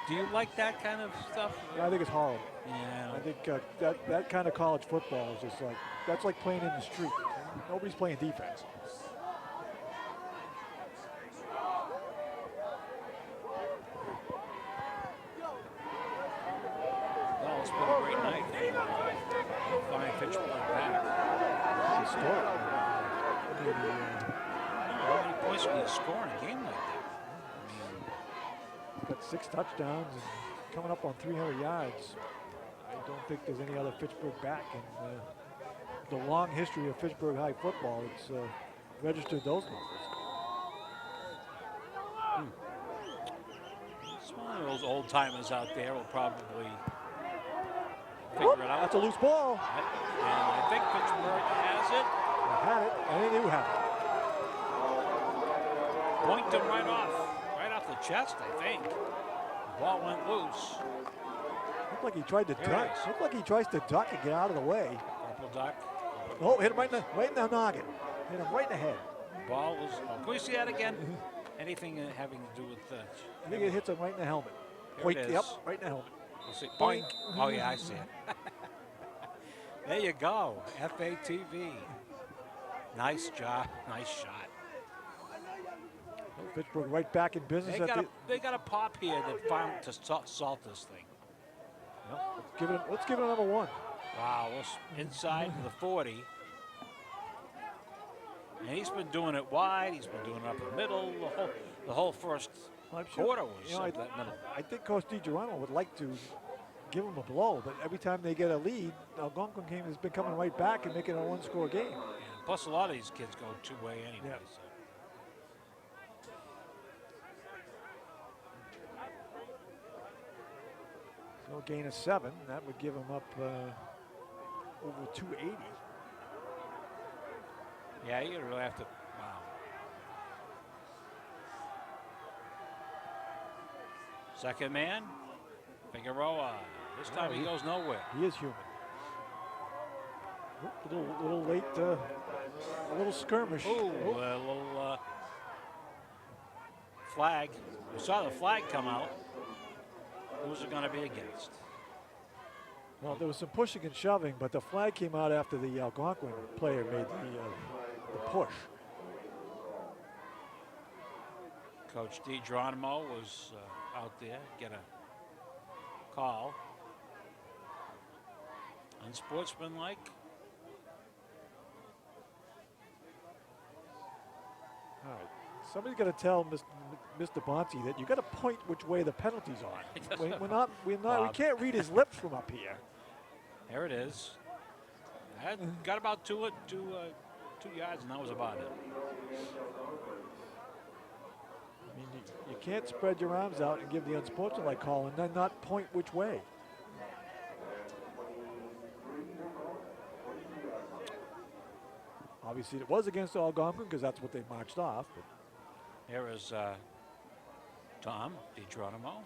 Do you like that kind of stuff? Yeah, I think it's horrible. Yeah. I think that kind of college football is just like, that's like playing in the street. Nobody's playing defense. Well, it's been a great night. Flying Fitchburg back. It's historic. How many points can you score in a game like that? He's got 6 touchdowns and coming up on 300 yards. I don't think there's any other Fitchburg back in the long history of Fitchburg High football. It's registered those numbers. It's one of those old timers out there will probably figure it out. That's a loose ball. And I think Fitchburg has it. They had it, and they do have it. Pointed him right off the chest, I think. The ball went loose. Looked like he tried to There duck. it is. Looked like he tries to duck and get out of the way. Purple duck. Oh, hit him right in the noggin. Hit him right in the head. Ball was. Oh, can we see that again? Anything having to do with I think it hits him right in the helmet. There Boink, it is. yep, right in the helmet. We'll see. Boink. Oh yeah, I see it. There you go. FATV. Nice job. Nice shot. Fitchburg right back in business. They got a pop here that found to salt this thing. Let's give it another one. Wow, inside to the 40. And he's been doing it wide. He's been doing it up the middle. the whole first Well, I'm sure- quarter was you know, up that middle. I think Coach DiGiorno would like to give them a blow, but every time they get a lead, Algonquin game has been coming right back and making a one-score game. Yeah. Plus, a lot of these kids go two-way anyway. Yeah. So. So a gain of 7, that would give them up over 280. Yeah, you really have to. Wow. Second man, Figueroa. This time he goes nowhere. He is human. Oop, a little late, a little skirmish. Ooh, Oop. a little flag. We saw the flag come out. Who's it going to be against? Well, there was some pushing and shoving, but the flag came out after the Algonquin player made the push. Coach DiGiorno was out there, get a call. Unsportsmanlike. All right. Somebody's got to tell Mr. Bonte that you got to point which way the penalty's on. We Bob. can't read his lips from up here. There it is. I got about two yards, and that was about it. I mean, you can't spread your arms out and give the unsportsmanlike call and then not point which way. Obviously, it was against Algonquin because that's what they marched off. But Here is Tom DiGiorno.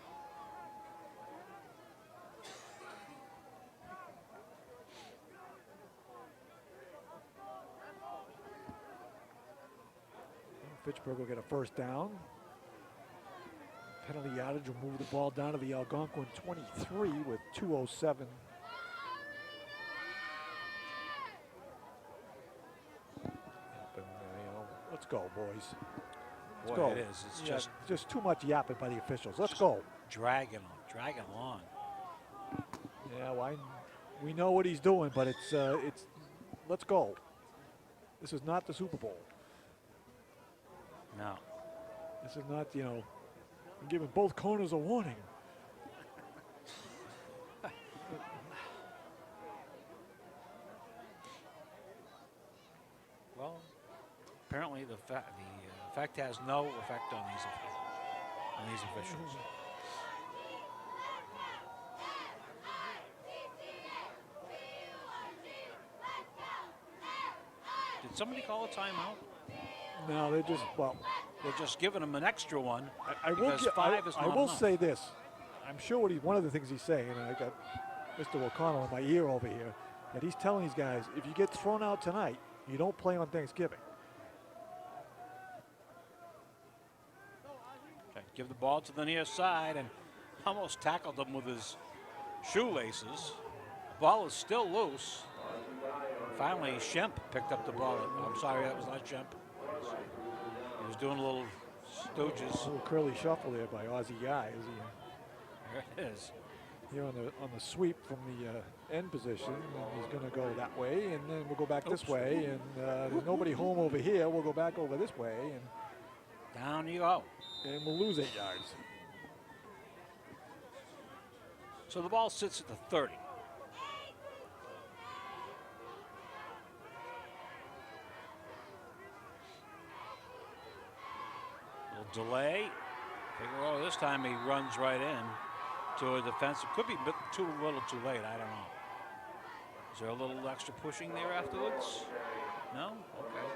Fitchburg will get a first down. Penalty yardage will move the ball down to the Algonquin 23 with 2:07. Let's go, boys. Let's go. It is. It's just too much yapping by the officials. Let's go. dragging along. Yeah, well, we know what he's doing, but it's let's go. This is not the Super Bowl. No. This is not, giving both corners a warning. Well, apparently the fact has no effect on these officials. Did somebody call a timeout? No, they're Just giving them an extra one. I will, because five is I not will enough. say this. I'm sure one of the things he's saying, and I got Mr. O'Connell in my ear over here, that he's telling these guys, if you get thrown out tonight, you don't play on Thanksgiving. Okay, give the ball to the near side and almost tackled him with his shoelaces. The ball is still loose. Finally, Shemp picked up the ball. I'm sorry, that was not Shemp. He was doing a little stooges. A little curly shuffle there by Aussie guy. There it is. Here on the sweep from the end position. And he's going to go that way, and then we'll go back this way. And there's nobody home over here. We'll go back over this way, Down you go. and we'll lose 8 yards. So the ball sits at the 30. Little delay. Figueroa, this time he runs right in to a defensive. Could be a little too late. I don't know. Is there a little extra pushing there afterwards? No? Okay.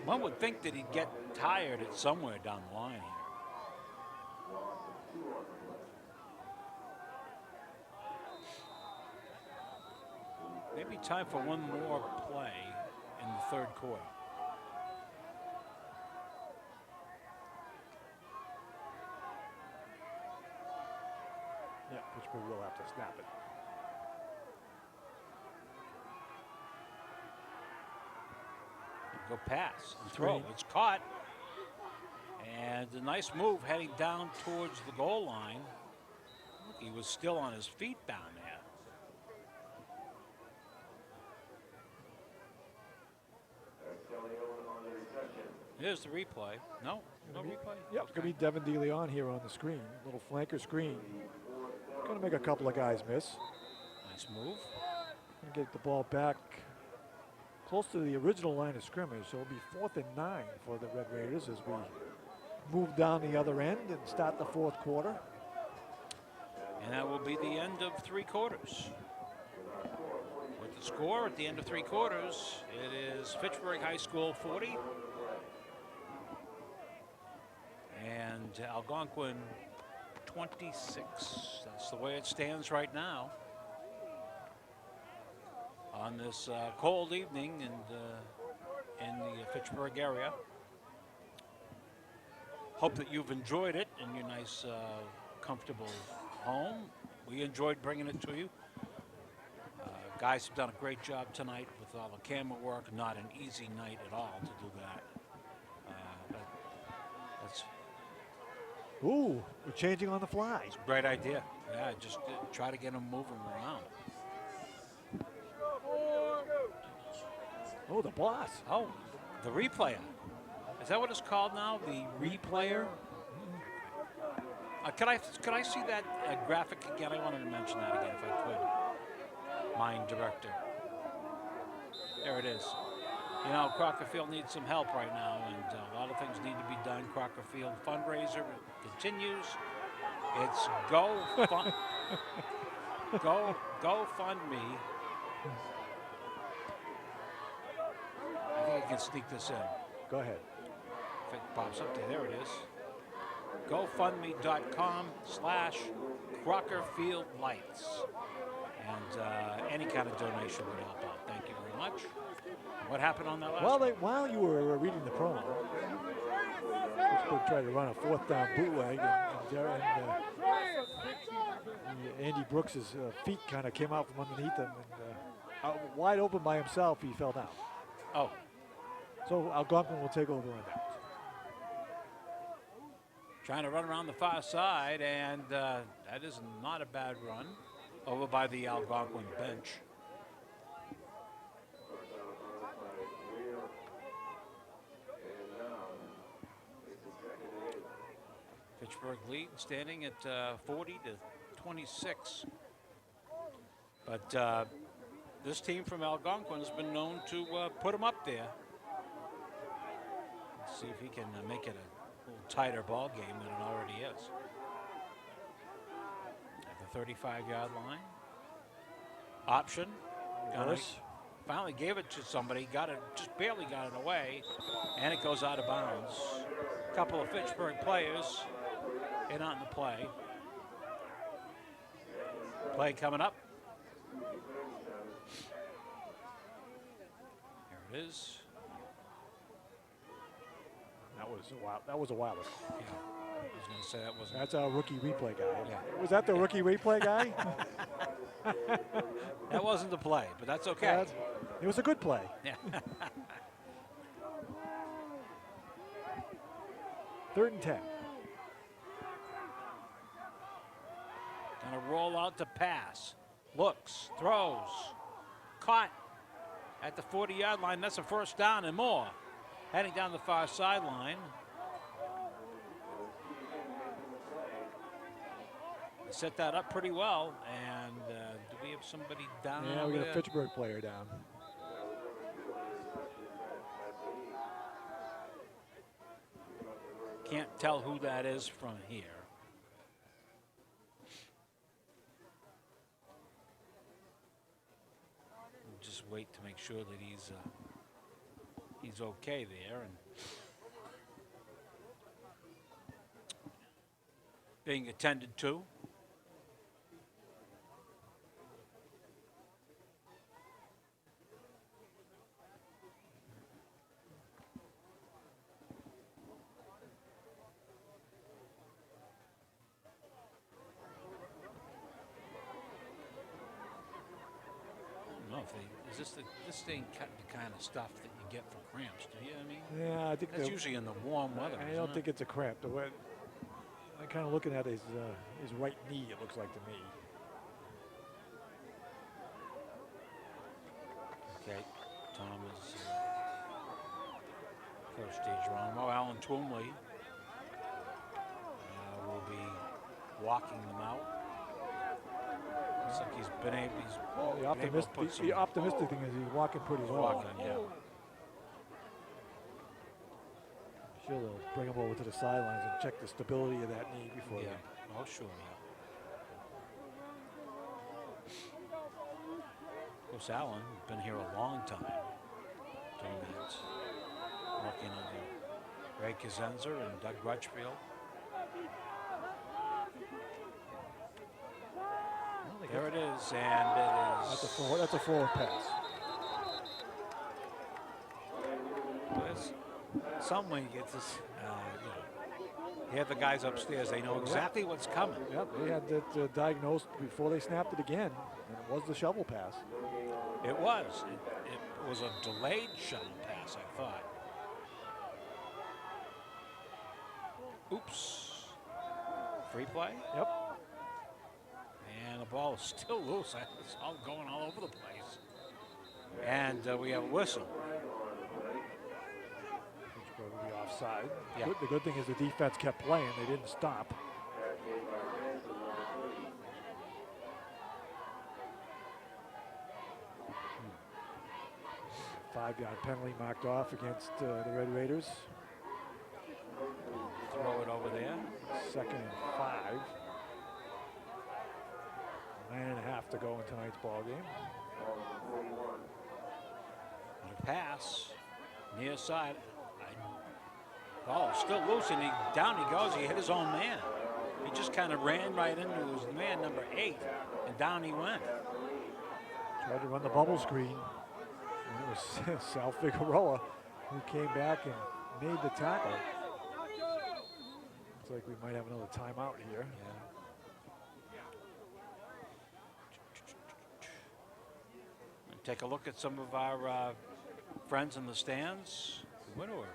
One would think that he'd get tired at somewhere down the line here. Maybe time for one more play in the third quarter. Yeah, Pittsburgh will have to snap it. Go pass and throw. It's caught. And a nice move heading down towards the goal line. He was still on his feet down there. Here's the replay. No replay? Yep, it's going to be Devin DeLeon here on the screen. Little flanker screen. Going to make a couple of guys miss. Nice move. And get the ball back close to the original line of scrimmage. So it'll be 4th and 9 for the Red Raiders as we move down the other end and start the 4th quarter. And that will be the end of 3 quarters. With the score at the end of 3 quarters, it is Fitchburg High School 40 and Algonquin 26. That's the way it stands right now on this cold evening in the Fitchburg area. Hope that you've enjoyed it in your nice, comfortable home. We enjoyed bringing it to you. Guys have done a great job tonight with all the camera work. Not an easy night at all to do that. But that's Ooh, we're changing on the fly. a great idea. Yeah, just try to get them moving around. Oh, the boss. Oh, the replayer. Is that what it's called now? The replayer? Could I see that graphic again? I wanted to mention that again if I could. Mind director. There it is. You know, Crocker Field needs some help right now, and a lot of things need to be done. Crocker Field fundraiser continues. It's GoFundMe. I think I can sneak this in. Go ahead. If it pops up there, it is. GoFundMe.com/CrockerFieldLights. And any kind of donation would help out. Thank you very much. What happened on that last one? While you were reading the promo, Pittsburgh tried to run a 4th down bootleg, and Andy Brooks's feet kind of came out from underneath him, and out wide open by himself, he fell down. Oh, So Algonquin will take over on that. trying to run around the far side, and that is not a bad run over by the Algonquin bench. Fitchburg lead standing at 40-26. But this team from Algonquin has been known to put them up there. Let's see if he can make it a little tighter ball game than it already is. At the 35-yard line. Option. Reverse. Finally gave it to somebody, got it, just barely got it away, and it goes out of bounds. A couple of Fitchburg players in on the play. Play coming up. Here it is. That was a while ago. Yeah, I was going to say that wasn't. That's our rookie replay guy. Yeah. Was that the rookie replay guy? That wasn't the play, but that's okay. It was a good play. Yeah. 3rd and 10. Gonna roll out to pass. Looks, throws, caught at the 40-yard line. That's a 1st down and more. Heading down the far sideline. Set that up pretty well. And do we have somebody down? Yeah, we got a Fitchburg player down. Can't tell who that is from here. We'll just wait to make sure that he's okay there and being attended to. This ain't cut the kind of stuff that you get for cramps, do you? I mean, Yeah, I think that's usually in the warm weather. I don't think it's a cramp. The way I'm kind of looking at his right knee, it looks like to me. Okay, Tom is Coach DeGeronimo. Alan Twomley will be walking them out. Looks like he's been able, to put some the optimistic thing is he's walking pretty well. walking, yeah. Sure, they'll bring him over to the sidelines and check the stability of that knee before Yeah. they. Oh, sure, yeah. Of course, Alan, been here a long time doing that. Working under Ray Kazenza and Doug Rutchfield. There it is, and it is. That's a forward pass. There's some when you get this, you have the guys upstairs, they know exactly what's coming. Yep, they had that diagnosed before they snapped it again, and it was the shovel pass. It was. It was a delayed shuttle pass, I thought. Oops. Free play? Yep. And the ball is still loose. It's all going all over the place. And we have a whistle. Pittsburgh will be offside. Yeah. The good thing is the defense kept playing. They didn't stop. 5-yard penalty marked off against the Red Raiders. Throw it over there. 2nd and 5. 9.5 to go in tonight's ball game. And a pass. Near side. Ball still loose, and down he goes. He hit his own man. He just kind of ran right into his man, number 8, and down he went. Tried to run the bubble screen. And it was Sal Figueroa who came back and made the tackle. Looks like we might have another timeout here. Yeah. Take a look at some of our friends in the stands. Winnower.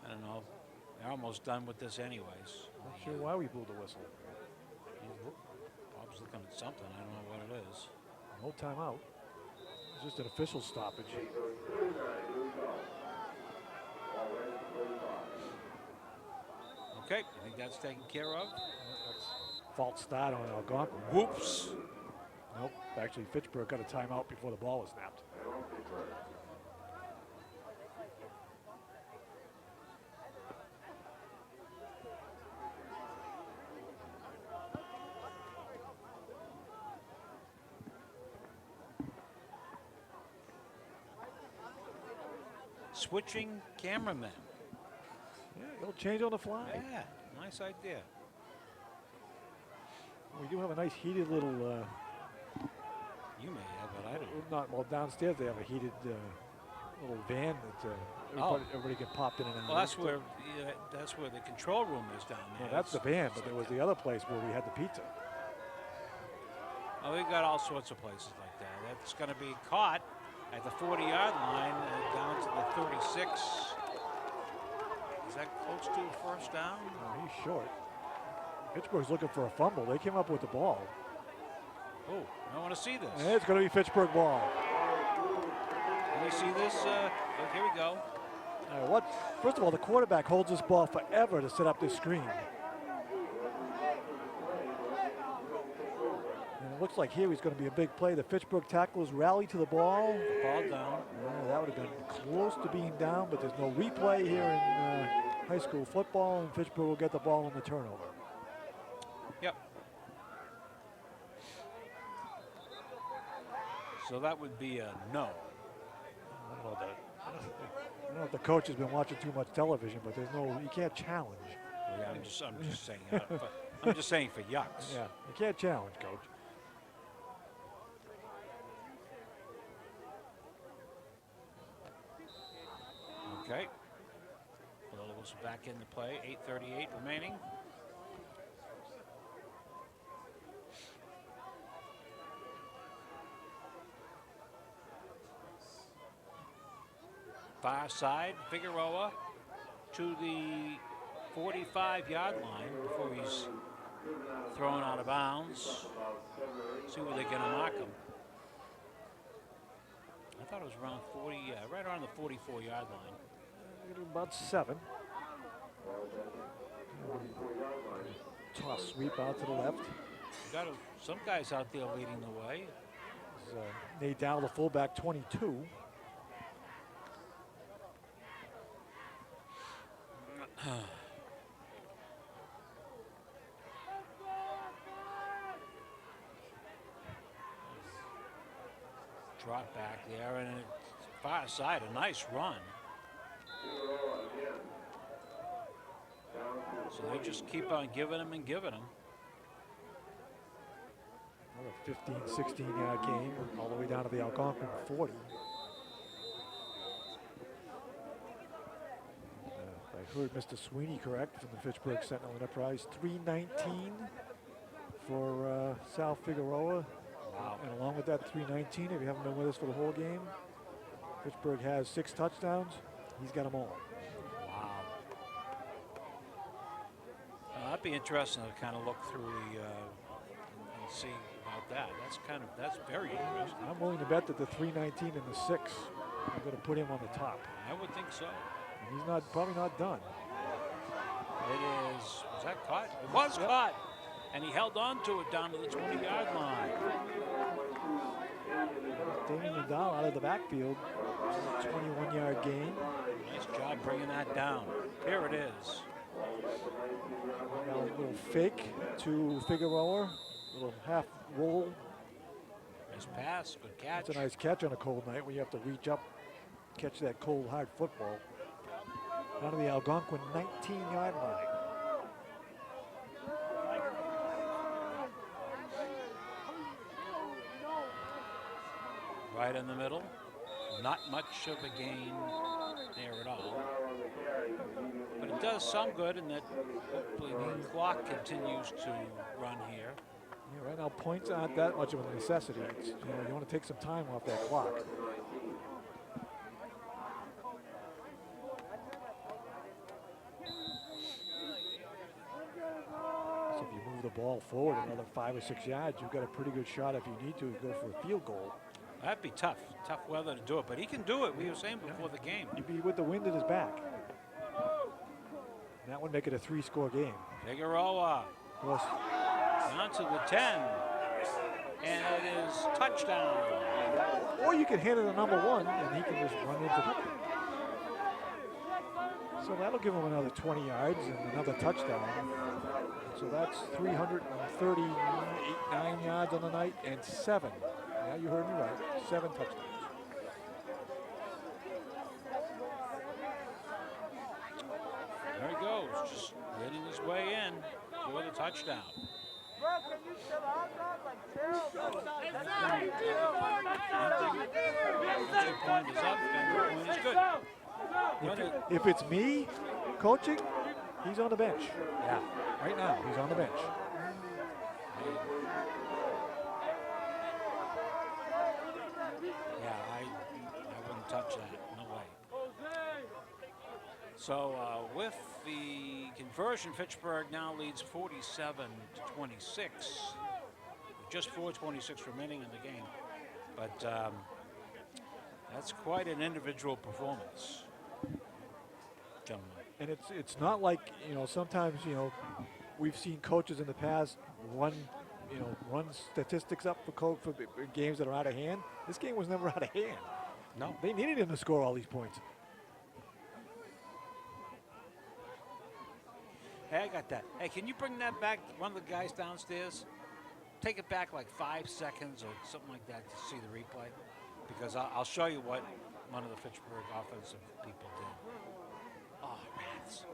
I don't know. They're almost done with this anyways. Not sure why we blew the whistle. Bob's looking at something. I don't know what it is. No timeout. It's just an official stoppage. Okay, I think that's taken care of. That's false start on Algonquin. Whoops. Nope. Actually, Fitchburg got a timeout before the ball was snapped. Switching cameramen. Yeah, it'll change on the fly. Yeah, nice idea. We do have a nice heated little. You may have, but I don't. Not well downstairs. They have a heated little van that everybody can pop in and out. Well, that's where the control room is down there. No, that's the van, but there was the other place where we had the pizza. Oh, we've got all sorts of places like that. That's going to be caught at the 40-yard line, down to the 36. Is that close to a first down? Oh, he's short. Fitchburg's looking for a fumble. They came up with the ball. Oh, I want to see this. And it's going to be Fitchburg ball. Can we see this? Look, here we go. First of all, the quarterback holds this ball forever to set up this screen. And it looks like here he's going to be a big play. The Fitchburg tacklers rally to the ball. Ball down. That would have been close to being down, but there's no replay here in high school football, and Fitchburg will get the ball on the turnover. Yep. So that would be a no. I don't know if the coach has been watching too much television, but you can't challenge. Yeah, I'm just saying. I'm just saying for yucks. Yeah, you can't challenge, coach. Okay. Little's back into play. 8:38 remaining. Far side, Figueroa to the 45-yard line before he's thrown out of bounds. See where they're going to mark him. I thought it was around 40, right around the 44-yard line. About 7. Toss sweep out to the left. You got some guys out there leading the way. Nate Dowell, the fullback, 22. Drop back there, and it's far side, a nice run. So they just keep on giving them and giving them. Another 15, 16-yard game, all the way down to the Algonquin 40. I heard Mr. Sweeney correct from the Fitchburg Sentinel Enterprise. 319 for Sal Figueroa. Wow. And along with that 319, if you haven't been with us for the whole game, Fitchburg has 6 touchdowns. He's got them all. Wow. That'd be interesting to kind of look through the and see about that. That's very interesting. I'm willing to bet that the 319 and the 6 are going to put him on the top. I would think so. And he's probably not done. It is. Was that caught? It was caught. And he held on to it down to the 20-yard line. Damien Nadal out of the backfield. 21-yard gain. Nice job bringing that down. Here it is. Now a little fake to Figueroa. Little half roll. Nice pass. Good catch. It's a nice catch on a cold night when you have to reach up, catch that cold, hard football. Down to the Algonquin 19-yard line. Right in the middle. Not much of a gain there at all. But it does some good in that hopefully the clock continues to run here. Yeah, right now points aren't that much of a necessity. It's, you want to take some time off that clock. So if you move the ball forward another 5 or 6 yards, you've got a pretty good shot if you need to go for a field goal. That'd be tough weather to do it, but he can do it. We were saying before the game. You'd be with the wind at his back. And that would make it a 3-score game. Figueroa Plus, down to the 10, and it is touchdown. or you can hand it to number 1, and he can just run into the. So that'll give him another 20 yards and another touchdown. So that's 338, 9 yards on the night, and 7. Yeah, you heard me right. 7 touchdowns. There he goes, just leading his way in for the touchdown. Entry point is up, and the point is good. If it's me coaching, he's on the bench. Yeah. Right now, he's on the bench. Yeah, I wouldn't touch that. No way. So with the conversion, Fitchburg now leads 47-26. Just 4:26 remaining in the game. But that's quite an individual performance, gentlemen. And it's not like, sometimes, we've seen coaches in the past run statistics up for games that are out of hand. This game was never out of hand. No. They needed him to score all these points. Hey, I got that. Hey, can you bring that back, one of the guys downstairs? Take it back like 5 seconds or something like that to see the replay. Because I'll show you what one of the Fitchburg offensive people did. Oh, rats.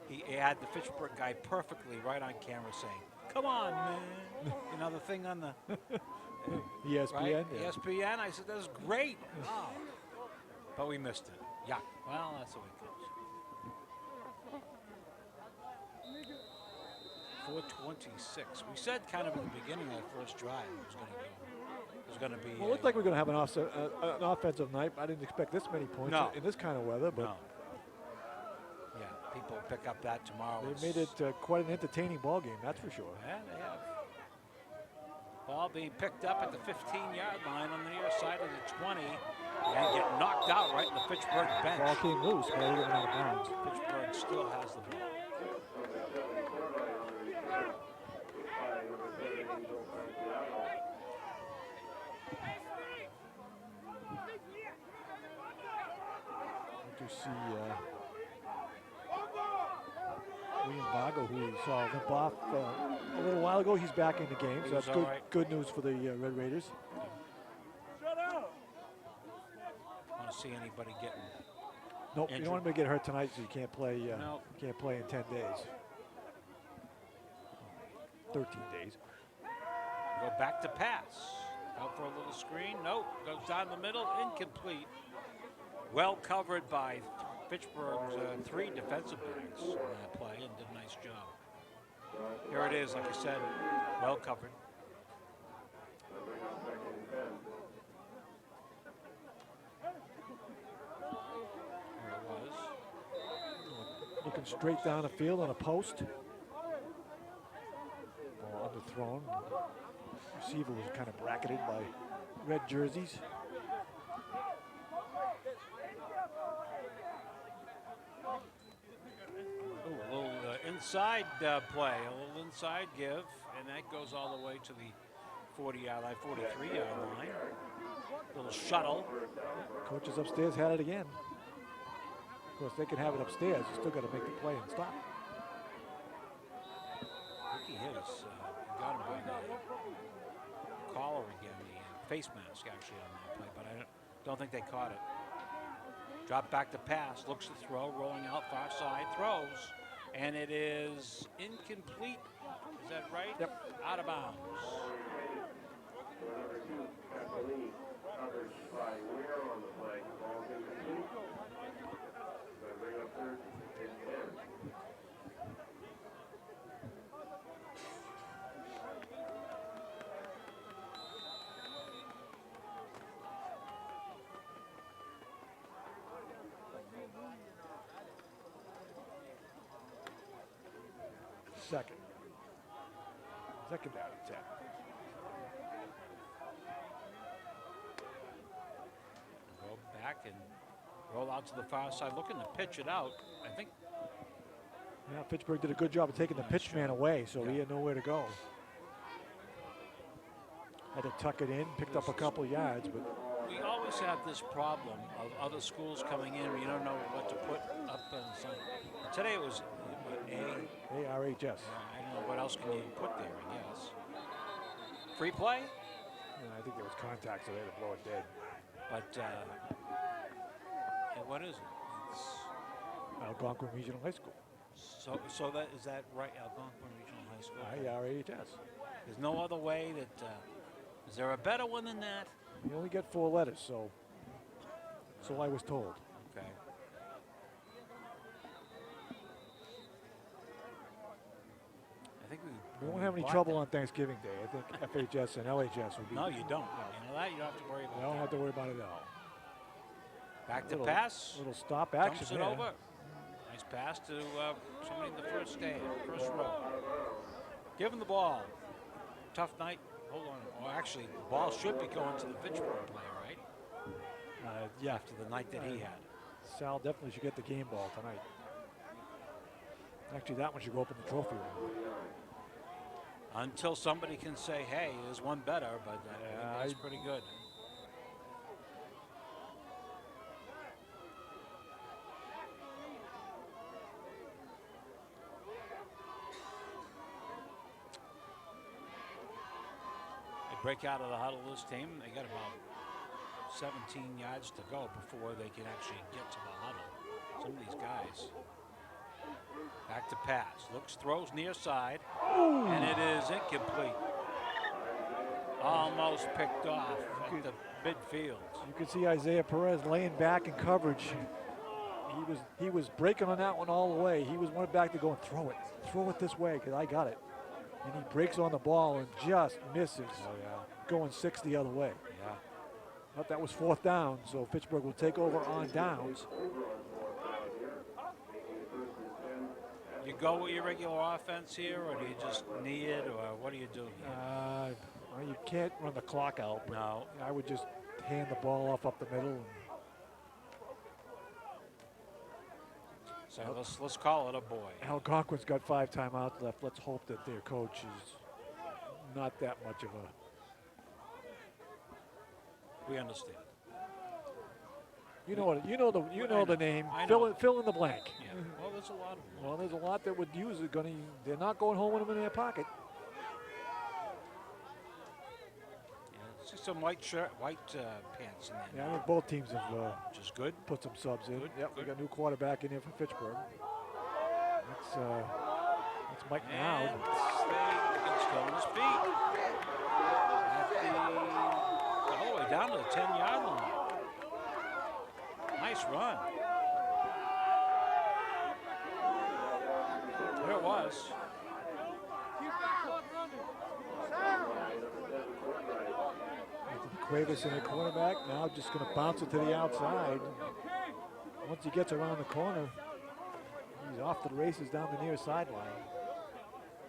He had the Fitchburg guy perfectly right on camera saying, "Come on, man." The thing on the ESPN. right? Yeah. ESPN. I said, "That's great." Oh. But we missed it. Yeah. Well, that's the way it goes. 4:26. We said kind of in the beginning of that first drive it was going to be. Well, it looked like we were going to have an offensive night. I didn't expect this many points in this kind of weather, but no. Yeah, people pick up that tomorrow. they made it quite an entertaining ball game, that's for sure. Yeah, they have. Ball being picked up at the 15-yard line on the near side of the 20 and get knocked out right in the Fitchburg bench. Ball came loose, but it went out of bounds. Fitchburg still has the ball. To see William Vago, who we saw limp off a little while ago. He's back in the game, so that's good, good news for the Red Raiders. Want to see anybody getting Nope, injured. you don't want him to get hurt tonight, so you can't play. No. Can't play in 10 days. 13 days. Go back to pass. Out for a little screen. Nope. Goes down the middle. Incomplete. Well covered by Fitchburg's 3 defensive backs on that play and did a nice job. Here it is, like I said, well covered. There it was. Looking straight down the field on a post. Ball underthrown. Receiver was kind of bracketed by red jerseys. Ooh, a little inside play, a little inside give, and that goes all the way to the 40-yard line, 43-yard line. Little shuttle. Coaches upstairs had it again. Of course, they can have it upstairs. You still got to make the play and stop. I think he hit us. Got him by the collar again, the face mask actually on that play, but I don't think they caught it. Drop back to pass, looks to throw, rolling out far side, throws, and it is incomplete. Is that right? Yep. Out of bounds. Second down and 10. Go back and roll out to the far side, looking to pitch it out. I think. Yeah, Fitchburg did a good job of taking the pitch man away, so he had nowhere to go. Had to tuck it in, picked up a couple yards, but We always have this problem of other schools coming in, you don't know what to put up on the sign. Today it was ARHS. I don't know what else can you put there, I guess. Free play, Yeah, I think there was contact, so they had to blow it dead. but yeah, what is it? It's, Algonquin Regional High School. so that is that right? Algonquin Regional High School. Okay. ARHS. There's no other way that. Is there a better one than that? You only get 4 letters, so I was told. Okay. I think We won't have any trouble on Thanksgiving Day. I think FHS and LHS will be. No, you don't. You know that? You don't have to worry about I don't that. have to worry about it at all. Back to Little- pass. Little stop action Dumps it there. over. Nice pass to somebody in the first stand, first row. Give him the ball. Tough night. Hold on. Or actually, the ball should be going to the Fitchburg player, right? Yeah, After the night that he had. Sal definitely should get the game ball tonight. Actually, that one should go up in the trophy room. Until somebody can say, hey, there's one better, but I think that's pretty good. They break out of the huddle, this team. They got about 17 yards to go before they can actually get to the huddle. Some of these guys. Back to pass. Looks, throws near side. And it is incomplete. Almost picked off at the midfield. You can see Isaiah Perez laying back in coverage. He was breaking on that one all the way. He was one back to go and throw it this way because I got it. And he breaks on the ball and just misses. Oh, yeah. Going 6 the other way. Yeah. But that was 4th down, so Fitchburg will take over on downs. You go with your regular offense here, or do you just knee it, or what do you do here? Well, you can't run the clock out, but No. I would just hand the ball off up the middle. And So let's call it a boy. Algonquin's got 5 timeouts left. Let's hope that their coach is not that much of a. We understand. You know the name. I know. Fill in the blank. Yeah. Well, there's a lot of them. Well, there's a lot that would use it. They're not going home with them in their pocket. Yeah, see some white shirt, white pants in there. Yeah, I think both teams have Which is good. put some subs in. Good, Yep, we good. got a new quarterback in here for Fitchburg. That's Mike now. And it's still on his feet. All the way down to the 10-yard line. Nice run. There it was. Quavis in the cornerback, now just going to bounce it to the outside. Once he gets around the corner, he's off to the races down the near sideline.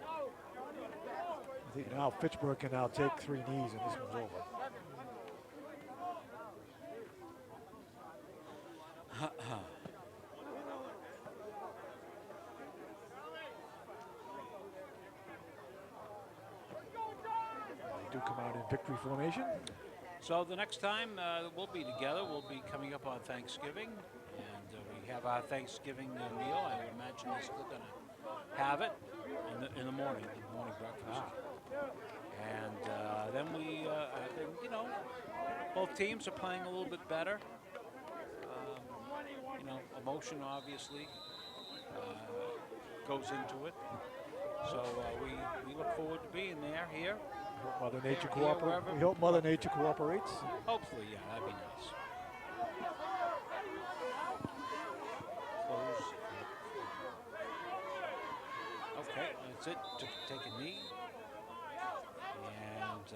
I think now Fitchburg can now take 3 knees and this one's over. They do come out in victory formation. So the next time we'll be together, we'll be coming up on Thanksgiving, and we have our Thanksgiving meal. I would imagine they're still going to have it in the morning breakfast. And then we, both teams are playing a little bit better. Emotion obviously goes into it. So we look forward to being there here. Mother Nature Here, cooperates. wherever. We hope Mother Nature cooperates. Hopefully, yeah, that'd be nice. Close. Okay, that's it. Take a knee. And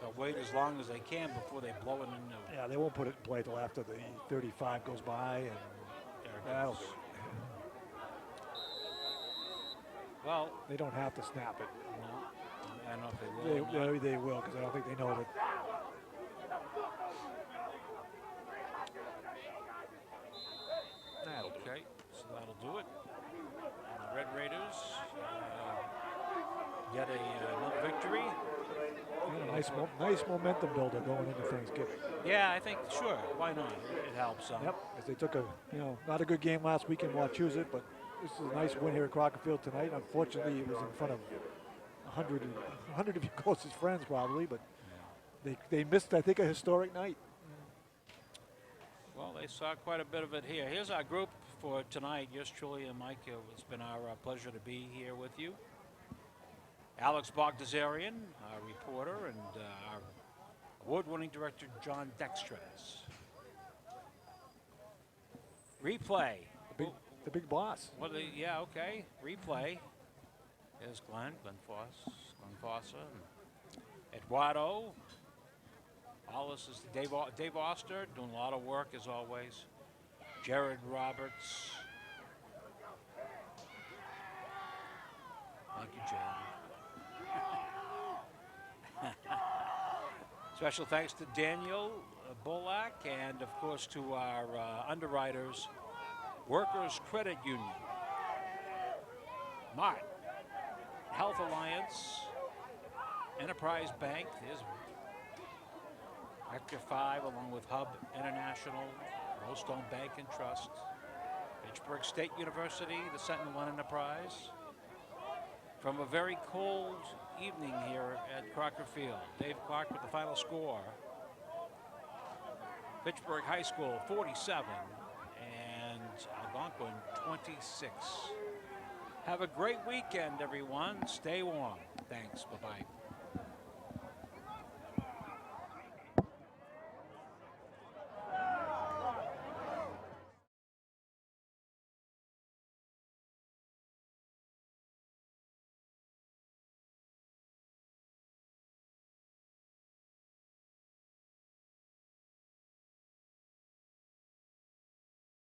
they'll wait as long as they can before they blow it into. Yeah, they won't put it in play till after the 35 goes by, and that'll do it. Well, They don't have to snap it. no, I don't know if they will. or not. They will, because I don't think they know that. That'll do it. Okay, so that'll do it. And the Red Raiders get another victory. Yeah, nice momentum builder going into Thanksgiving. Yeah, I think, sure, why not? It helps some. Yep, as they took not a good game last week in Wachusett, but this is a nice win here at Crocker Field tonight. Unfortunately, it was in front of 100 of your closest friends probably, but they missed, I think, a historic night. Well, they saw quite a bit of it here. Here's our group for tonight. Yours truly and Mike, it's been our pleasure to be here with you. Alex Bogdasarian, our reporter, and our award-winning director, John Dextres. Replay. The big boss. Yeah, okay. Replay. There's Glenn Fossa, Eduardo. All this is Dave Oster doing a lot of work as always. Jared Roberts. Thank you, Jared. Special thanks to Daniel Bolak and, of course, to our underwriters, Workers Credit Union, Mart, Health Alliance, Enterprise Bank, there's Vector 5, along with Hub International, Rollstone Bank and Trust, Pittsburgh State University, the Sentinel Enterprise. From a very cold evening here at Crocker Field, Dave Clark with the final score. Pittsburgh High School 47 and Algonquin 26. Have a great weekend, everyone. Stay warm. Thanks. Bye-bye.